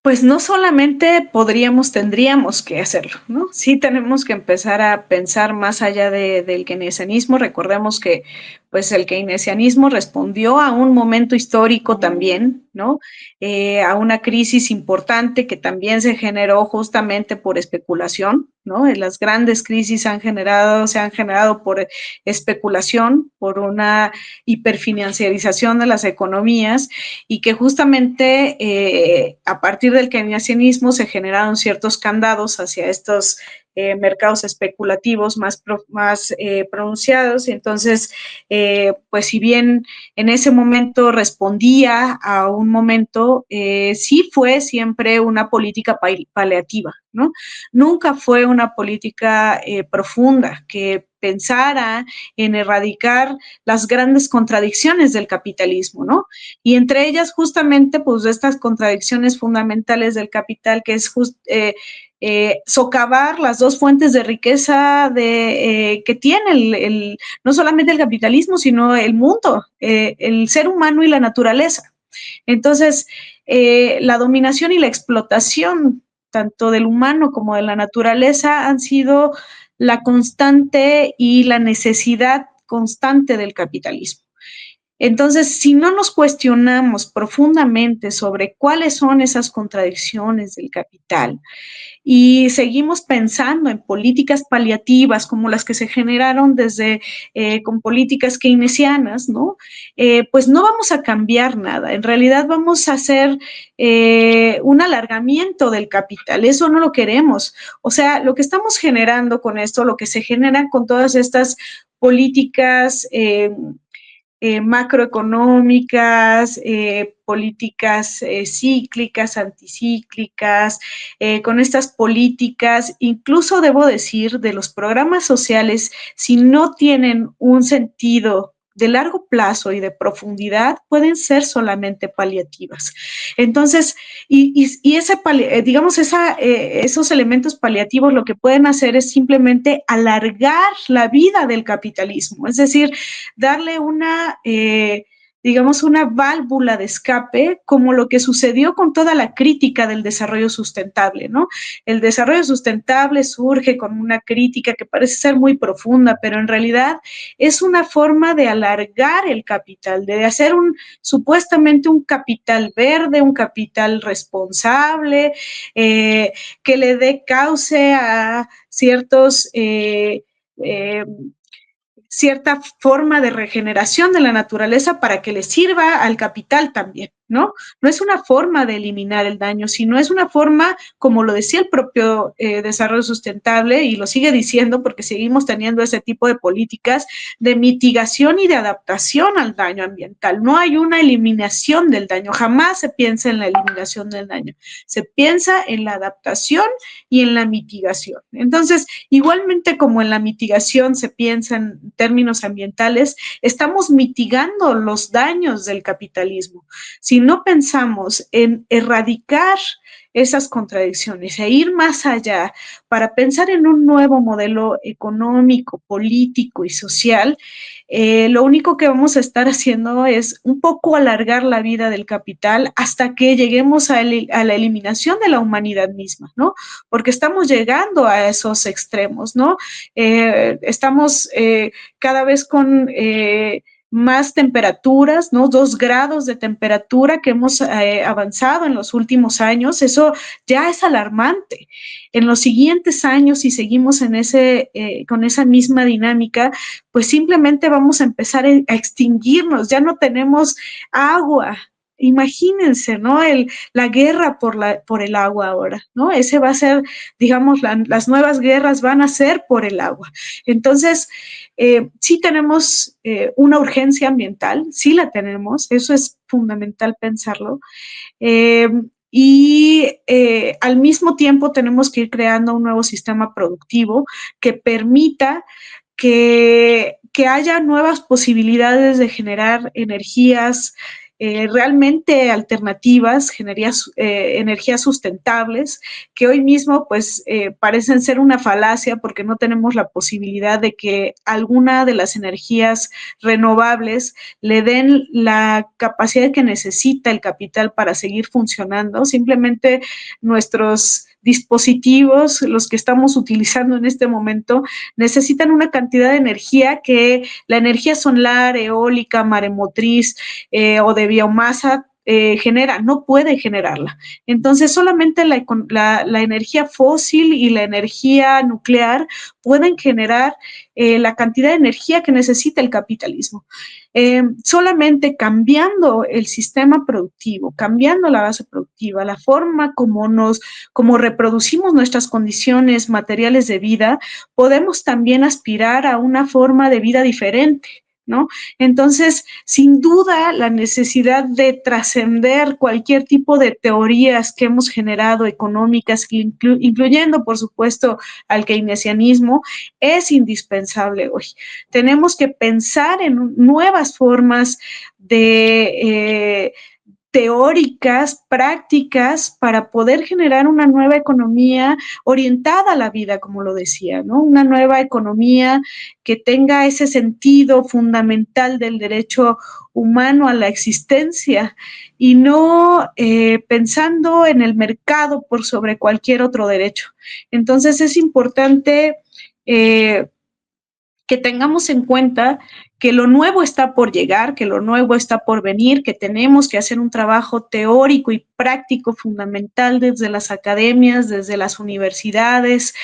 Speaker 2: Pues no solamente podríamos, tendríamos que hacerlo, ¿no? Sí tenemos que empezar a pensar más allá del keynesianismo. Recordemos que pues el keynesianismo respondió a un momento histórico también, ¿no? A una crisis importante que también se generó justamente por especulación, ¿no? Las grandes crisis se han generado por especulación, por una hiperfinanciarización de las economías y que justamente a partir del keynesianismo se generaron ciertos candados hacia estos mercados especulativos más pronunciados y entonces, pues si bien en ese momento respondía a un momento, sí fue siempre una política paliativa, ¿no? Nunca fue una política profunda que pensara en erradicar las grandes contradicciones del capitalismo, ¿no? Y entre ellas justamente pues estas contradicciones fundamentales del capital, que es socavar las dos fuentes de riqueza que tiene no solamente el capitalismo, sino el mundo, el ser humano y la naturaleza. Entonces, la dominación y la explotación, tanto del humano como de la naturaleza, han sido la constante y la necesidad constante del capitalismo. Entonces, si no nos cuestionamos profundamente sobre cuáles son esas contradicciones del capital, y seguimos pensando en políticas paliativas como las que se generaron desde con políticas keynesianas, ¿no? Pues no vamos a cambiar nada. En realidad vamos a hacer un alargamiento del capital. Eso no lo queremos. O sea, lo que estamos generando con esto, lo que se genera con todas estas políticas macroeconómicas, políticas cíclicas, anticíclicas, con estas políticas, incluso debo decir, de los programas sociales, si no tienen un sentido de largo plazo y de profundidad, pueden ser solamente paliativas. Entonces, ese, digamos, esos elementos paliativos lo que pueden hacer es simplemente alargar la vida del capitalismo, es decir, darle digamos, una válvula de escape, como lo que sucedió con toda la crítica del desarrollo sustentable, ¿no? El desarrollo sustentable surge con una crítica que parece ser muy profunda, pero en realidad es una forma de alargar el capital, de hacer supuestamente un capital verde, un capital responsable, que le dé cauce a cierta forma de regeneración de la naturaleza para que le sirva al capital también, ¿no? No es una forma de eliminar el daño, sino es una forma, como lo decía el propio desarrollo sustentable, y lo sigue diciendo porque seguimos teniendo ese tipo de políticas de mitigación y de adaptación al daño ambiental. No hay una eliminación del daño, jamás se piensa en la eliminación del daño, se piensa en la adaptación y en la mitigación. Entonces, igualmente como en la mitigación se piensa en términos ambientales, estamos mitigando los daños del capitalismo. Si no pensamos en erradicar esas contradicciones e ir más allá para pensar en un nuevo modelo económico, político y social, lo único que vamos a estar haciendo es un poco alargar la vida del capital hasta que lleguemos a la eliminación de la humanidad misma, ¿no? Porque estamos llegando a esos extremos, ¿no? Estamos cada vez con más temperaturas, ¿no? 2 grados de temperatura que hemos avanzado en los últimos años, eso ya es alarmante. En los siguientes años, si seguimos con esa misma dinámica, pues simplemente vamos a empezar a extinguirnos, ya no tenemos agua. Imagínense, ¿no? La guerra por el agua ahora, ¿no? Ese va a ser, digamos, las nuevas guerras van a ser por el agua. Entonces, sí tenemos una urgencia ambiental, sí la tenemos, eso es fundamental pensarlo. Al mismo tiempo tenemos que ir creando un nuevo sistema productivo que permita que haya nuevas posibilidades de generar energías realmente alternativas, energías sustentables, que hoy mismo pues parecen ser una falacia porque no tenemos la posibilidad de que alguna de las energías renovables le den la capacidad que necesita el capital para seguir funcionando. Simplemente nuestros dispositivos, los que estamos utilizando en este momento, necesitan una cantidad de energía que la energía solar, eólica, maremotriz o de biomasa genera, no puede generarla. Entonces, solamente la energía fósil y la energía nuclear pueden generar la cantidad de energía que necesita el capitalismo. Solamente cambiando el sistema productivo, cambiando la base productiva, la forma como reproducimos nuestras condiciones materiales de vida, podemos también aspirar a una forma de vida diferente, ¿no? Entonces, sin duda, la necesidad de trascender cualquier tipo de teorías que hemos generado económicas, incluyendo, por supuesto, al keynesianismo, es indispensable hoy. Tenemos que pensar en nuevas formas de teóricas, prácticas, para poder generar una nueva economía orientada a la vida, como lo decía, ¿no? Una nueva economía que tenga ese sentido fundamental del derecho humano a la existencia y no pensando en el mercado por sobre cualquier otro derecho. Entonces es importante que tengamos en cuenta que lo nuevo está por llegar, que lo nuevo está por venir, que tenemos que hacer un trabajo teórico y práctico fundamental desde las academias, desde las universidades,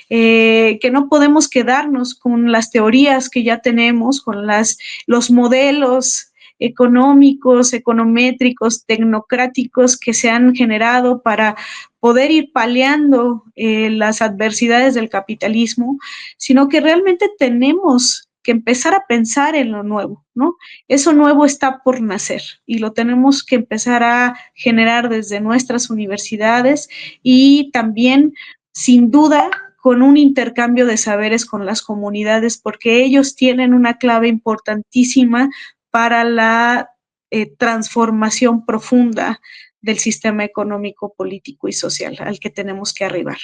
Speaker 2: que no podemos quedarnos con las teorías que ya tenemos, con los modelos económicos, econométricos, tecnocráticos que se han generado para poder ir paliando las adversidades del capitalismo, sino que realmente tenemos que empezar a pensar en lo nuevo, ¿no? Eso nuevo está por nacer y lo tenemos que empezar a generar desde nuestras universidades y también, sin duda, con un intercambio de saberes con las comunidades, porque ellos tienen una clave importantísima para la transformación profunda del sistema económico, político y social al que tenemos que arribar.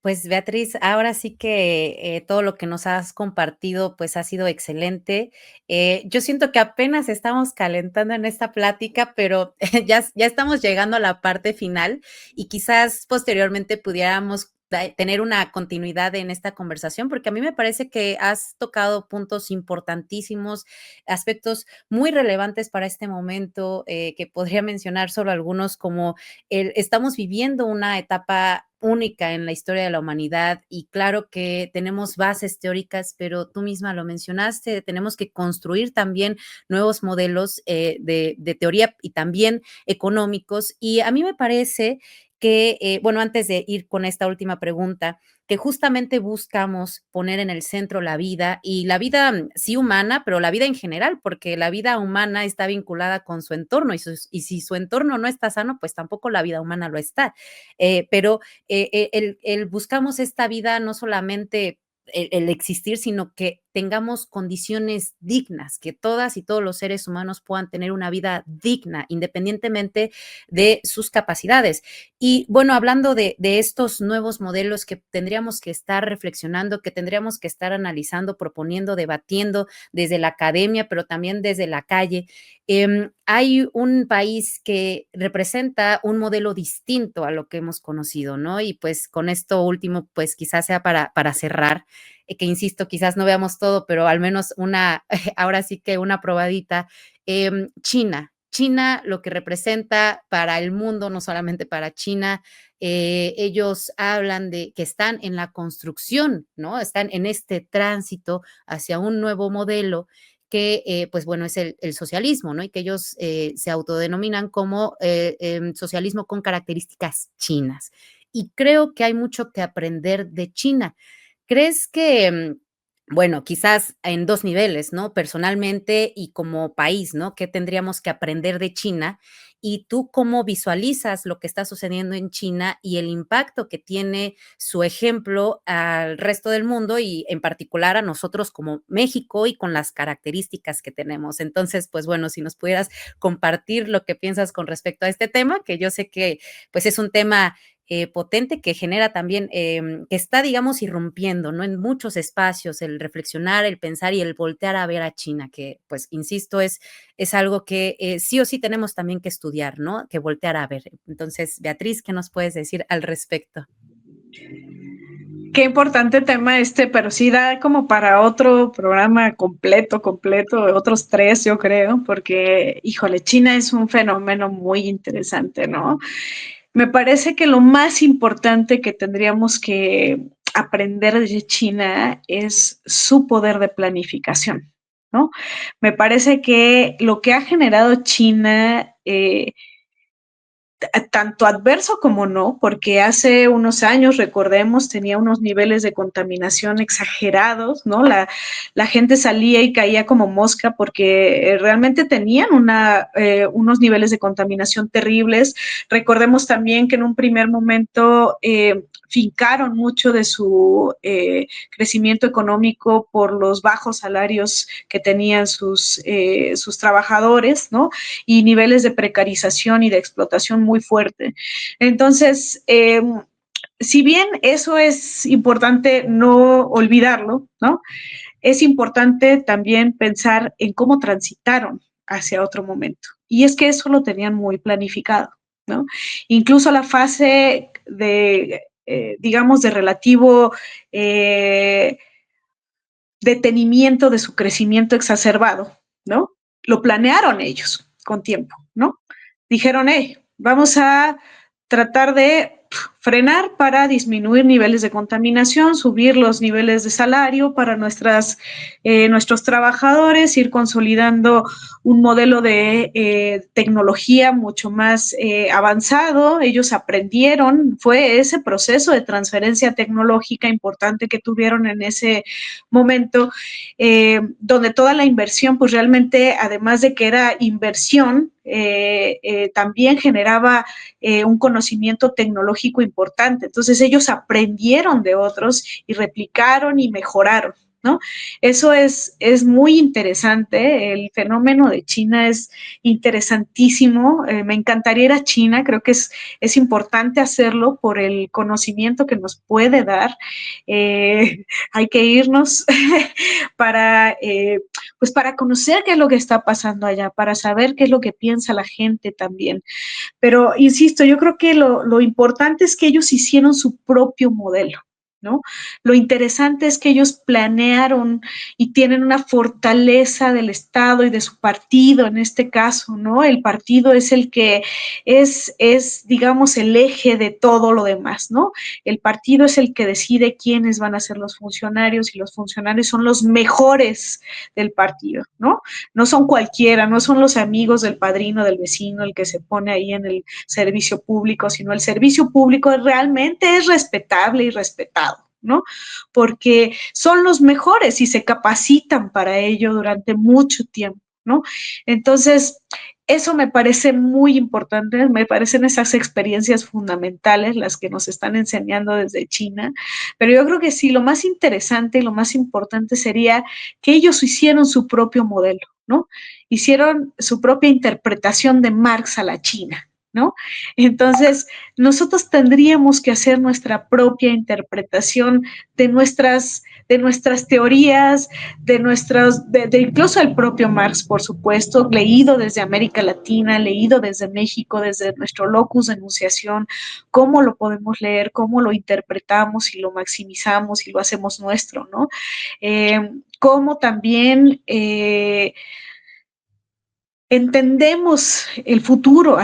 Speaker 1: Pues Beatriz, ahora sí que todo lo que nos has compartido pues ha sido excelente. Yo siento que apenas estamos calentando en esta plática, pero ya estamos llegando a la parte final y quizás posteriormente pudiéramos tener una continuidad en esta conversación, porque a mí me parece que has tocado puntos importantísimos, aspectos muy relevantes para este momento, que podría mencionar solo algunos como estamos viviendo una etapa única en la historia de la humanidad y claro que tenemos bases teóricas, pero tú misma lo mencionaste, tenemos que construir también nuevos modelos de teoría y también económicos. Y a mí me parece que, bueno, antes de ir con esta última pregunta, que justamente buscamos poner en el centro la vida y la vida sí humana, pero la vida en general, porque la vida humana está vinculada con su entorno y si su entorno no está sano, pues tampoco la vida humana lo está. Pero el buscamos esta vida no solamente el existir, sino que tengamos condiciones dignas, que todas y todos los seres humanos puedan tener una vida digna, independientemente de sus capacidades. Y bueno, hablando de estos nuevos modelos que tendríamos que estar reflexionando, que tendríamos que estar analizando, proponiendo, debatiendo desde la academia, pero también desde la calle, hay un país que representa un modelo distinto a lo que hemos conocido, ¿no? Y pues con esto último, pues quizás sea para cerrar, que insisto, quizás no veamos todo, pero al menos una, ahora sí que una probadita. China. China, lo que representa para el mundo, no solamente para China, ellos hablan de que están en la construcción, ¿no? Están en este tránsito hacia un nuevo modelo que, pues bueno, es el socialismo, ¿no? Y que ellos se autodenominan como socialismo con características chinas. Y creo que hay mucho que aprender de China. ¿Crees que, bueno, quizás en 2 niveles, ¿no? Personalmente y como país, ¿no? ¿Qué tendríamos que aprender de China? Y tú, ¿cómo visualizas lo que está sucediendo en China y el impacto que tiene su ejemplo al resto del mundo y en particular a nosotros como México y con las características que tenemos? Entonces, pues bueno, si nos pudieras compartir lo que piensas con respecto a este tema, que yo sé que pues es un tema potente que genera también, que está, digamos, irrumpiendo, ¿no? En muchos espacios, el reflexionar, el pensar y el voltear a ver a China, que, pues, insisto, es algo que sí o sí tenemos también que estudiar, ¿no? Que voltear a ver. Entonces, Beatriz, ¿qué nos puedes decir al respecto?
Speaker 2: Qué importante tema este, pero sí da como para otro programa completo, completo, otros tres, yo creo, porque, híjole, China es un fenómeno muy interesante, ¿no? Me parece que lo más importante que tendríamos que aprender de China es su poder de planificación, ¿no? Me parece que lo que ha generado China tanto adverso como no, porque hace unos años, recordemos, tenía unos niveles de contaminación exagerados, ¿no? La gente salía y caía como mosca porque realmente tenían unos niveles de contaminación terribles. Recordemos también que en un primer momento fincaron mucho de su crecimiento económico por los bajos salarios que tenían sus trabajadores, ¿no? Y niveles de precarización y de explotación muy fuerte. Entonces, si bien eso es importante no olvidarlo, ¿no? Es importante también pensar en cómo transitaron hacia otro momento. Y es que eso lo tenían muy planificado, ¿no? Incluso la fase de, digamos, de relativo detenimiento de su crecimiento exacerbado, ¿no? Lo planearon ellos con tiempo, ¿no? Dijeron, vamos a tratar de frenar para disminuir niveles de contaminación, subir los niveles de salario para nuestros trabajadores, ir consolidando un modelo de tecnología mucho más avanzado. Ellos aprendieron, fue ese proceso de transferencia tecnológica importante que tuvieron en ese momento, donde toda la inversión, pues realmente, además de que era inversión, también generaba un conocimiento tecnológico importante. Entonces ellos aprendieron de otros y replicaron y mejoraron, ¿no? Eso es muy interesante. El fenómeno de China es interesantísimo. Me encantaría ir a China. Creo que es importante hacerlo por el conocimiento que nos puede dar. Hay que irnos para, pues para conocer qué es lo que está pasando allá, para saber qué es lo que piensa la gente también. Pero, insisto, yo creo que lo importante es que ellos hicieron su propio modelo, ¿no? Lo interesante es que ellos planearon y tienen una fortaleza del Estado y de su partido en este caso, ¿no? El partido es el que digamos, el eje de todo lo demás, ¿no? El partido es el que decide quiénes van a ser los funcionarios y los funcionarios son los mejores del partido, ¿no? No son cualquiera, no son los amigos del padrino, del vecino, el que se pone ahí en el servicio público, sino el servicio público realmente es respetable y respetado, ¿no? Porque son los mejores y se capacitan para ello durante mucho tiempo, ¿no? Entonces, eso me parece muy importante, me parecen esas experiencias fundamentales las que nos están enseñando desde China, pero yo creo que sí, lo más interesante y lo más importante sería que ellos hicieron su propio modelo, ¿no? Hicieron su propia interpretación de Marx a la China, ¿no? Entonces, nosotros tendríamos que hacer nuestra propia interpretación de nuestras teorías, de incluso el propio Marx, por supuesto, leído desde América Latina, leído desde México, desde nuestro locus de enunciación, cómo lo podemos leer, cómo lo interpretamos y lo maximizamos y lo hacemos nuestro, ¿no? Cómo también entendemos el futuro,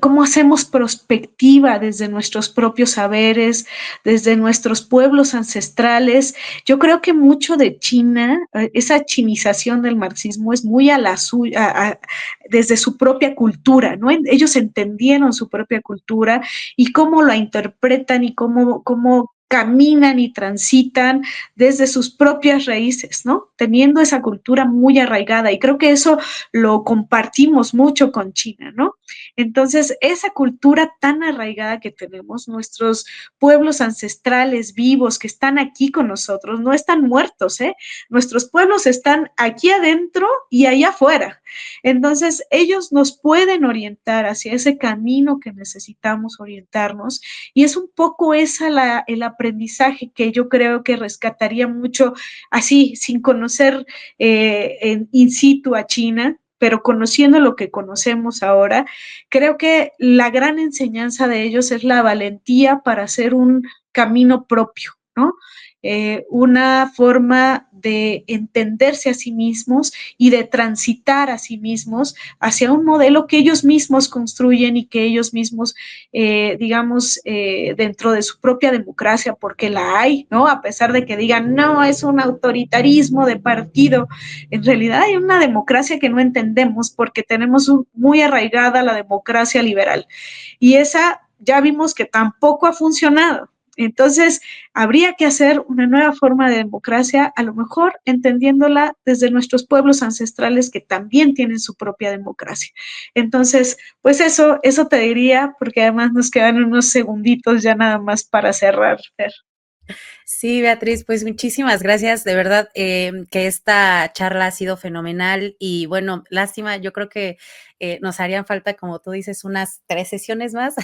Speaker 2: cómo hacemos prospectiva desde nuestros propios saberes, desde nuestros pueblos ancestrales. Yo creo que mucho de China, esa chinización del marxismo es muy a la suya, desde su propia cultura, ¿no? Ellos entendieron su propia cultura y cómo la interpretan y cómo caminan y transitan desde sus propias raíces, ¿no? Teniendo esa cultura muy arraigada. Y creo que eso lo compartimos mucho con China, ¿no? Entonces, esa cultura tan arraigada que tenemos, nuestros pueblos ancestrales vivos que están aquí con nosotros, no están muertos, ¿eh? Nuestros pueblos están aquí adentro y allá afuera. Entonces, ellos nos pueden orientar hacia ese camino que necesitamos orientarnos y es un poco el aprendizaje que yo creo que rescataría mucho así, sin conocer in situ a China, pero conociendo lo que conocemos ahora, creo que la gran enseñanza de ellos es la valentía para hacer un camino propio, ¿no? una forma de entenderse a sí mismos y de transitar a sí mismos hacia un modelo que ellos mismos construyen y que ellos mismos, digamos, dentro de su propia democracia, porque la hay, ¿no? A pesar de que digan, no, es un autoritarismo de partido, en realidad hay una democracia que no entendemos porque tenemos muy arraigada la democracia liberal. Y esa ya vimos que tampoco ha funcionado. Entonces, habría que hacer una nueva forma de democracia, a lo mejor entendiéndola desde nuestros pueblos ancestrales que también tienen su propia democracia. Entonces, pues eso te diría, porque además nos quedan unos segunditos ya nada más para cerrar, Fer.
Speaker 1: Sí, Beatriz, pues muchísimas gracias. De verdad que esta charla ha sido fenomenal y bueno, lástima, yo creo que nos harían falta, como tú dices, unas 3 sesiones más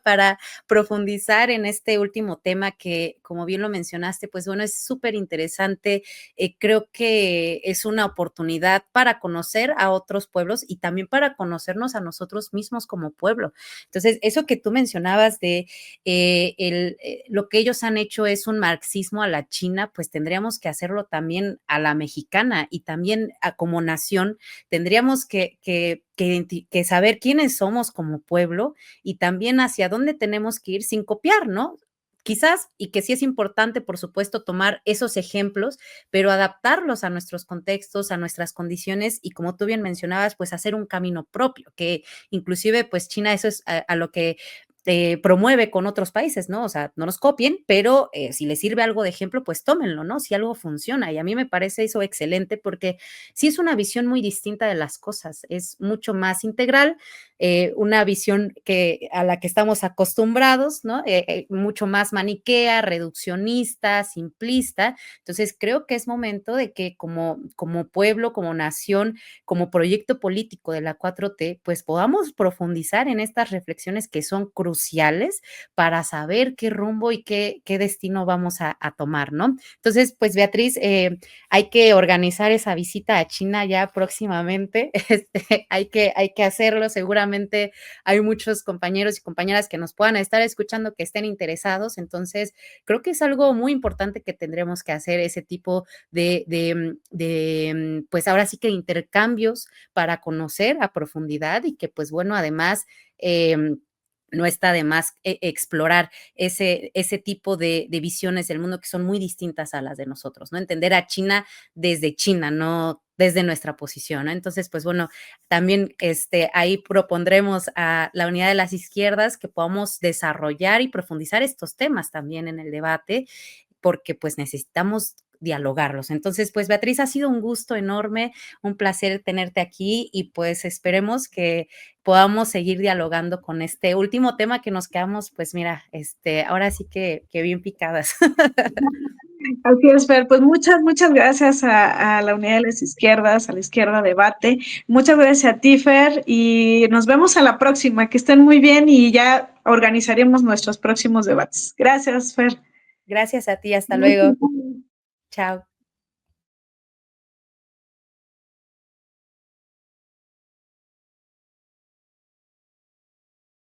Speaker 1: para profundizar en este último tema que, como bien lo mencionaste, pues bueno, es súper interesante. Creo que es una oportunidad para conocer a otros pueblos y también para conocernos a nosotros mismos como pueblo. Entonces, eso que tú mencionabas de lo que ellos han hecho es un marxismo a la China, pues tendríamos que hacerlo también a la mexicana y también como nación tendríamos que saber quiénes somos como pueblo y también hacia dónde tenemos que ir sin copiar, ¿no? Quizás, y que sí es importante, por supuesto, tomar esos ejemplos, pero adaptarlos a nuestros contextos, a nuestras condiciones y como tú bien mencionabas, pues hacer un camino propio, que inclusive pues China eso es a lo que promueve con otros países, ¿no? O sea, no nos copien, pero si les sirve algo de ejemplo, pues tómenlo, ¿no? Si algo funciona. Y a mí me parece eso excelente porque sí es una visión muy distinta de las cosas, es mucho más integral, una visión a la que estamos acostumbrados, ¿no? Mucho más maniquea, reduccionista, simplista. Entonces, creo que es momento de que como pueblo, como nación, como proyecto político de la 4T, pues podamos profundizar en estas reflexiones que son cruciales para saber qué rumbo y qué destino vamos a tomar, ¿no? Entonces, pues Beatriz, hay que organizar esa visita a China ya próximamente, hay que hacerlo, seguramente hay muchos compañeros y compañeras que nos puedan estar escuchando que estén interesados, entonces creo que es algo muy importante que tendremos que hacer ese tipo pues ahora sí que intercambios para conocer a profundidad y que pues bueno, además no está de más explorar ese tipo de visiones del mundo que son muy distintas a las de nosotros, ¿no? Entender a China desde China, no desde nuestra posición, ¿no? Entonces, pues bueno, también ahí propondremos a la unidad de las izquierdas que podamos desarrollar y profundizar estos temas también en el debate porque pues necesitamos dialogarlos. Entonces, pues Beatriz, ha sido un gusto enorme, un placer tenerte aquí y pues esperemos que podamos seguir dialogando con este último tema que nos quedamos, pues mira, ahora sí que bien picadas.
Speaker 2: Así es, Fer. Pues muchas gracias a la Unidad de las Izquierdas, a la Izquierda Debate. Muchas gracias a ti, Fer, y nos vemos a la próxima. Que estén muy bien y ya organizaremos nuestros próximos debates. Gracias, Fer.
Speaker 1: Gracias a ti, hasta luego. Chao.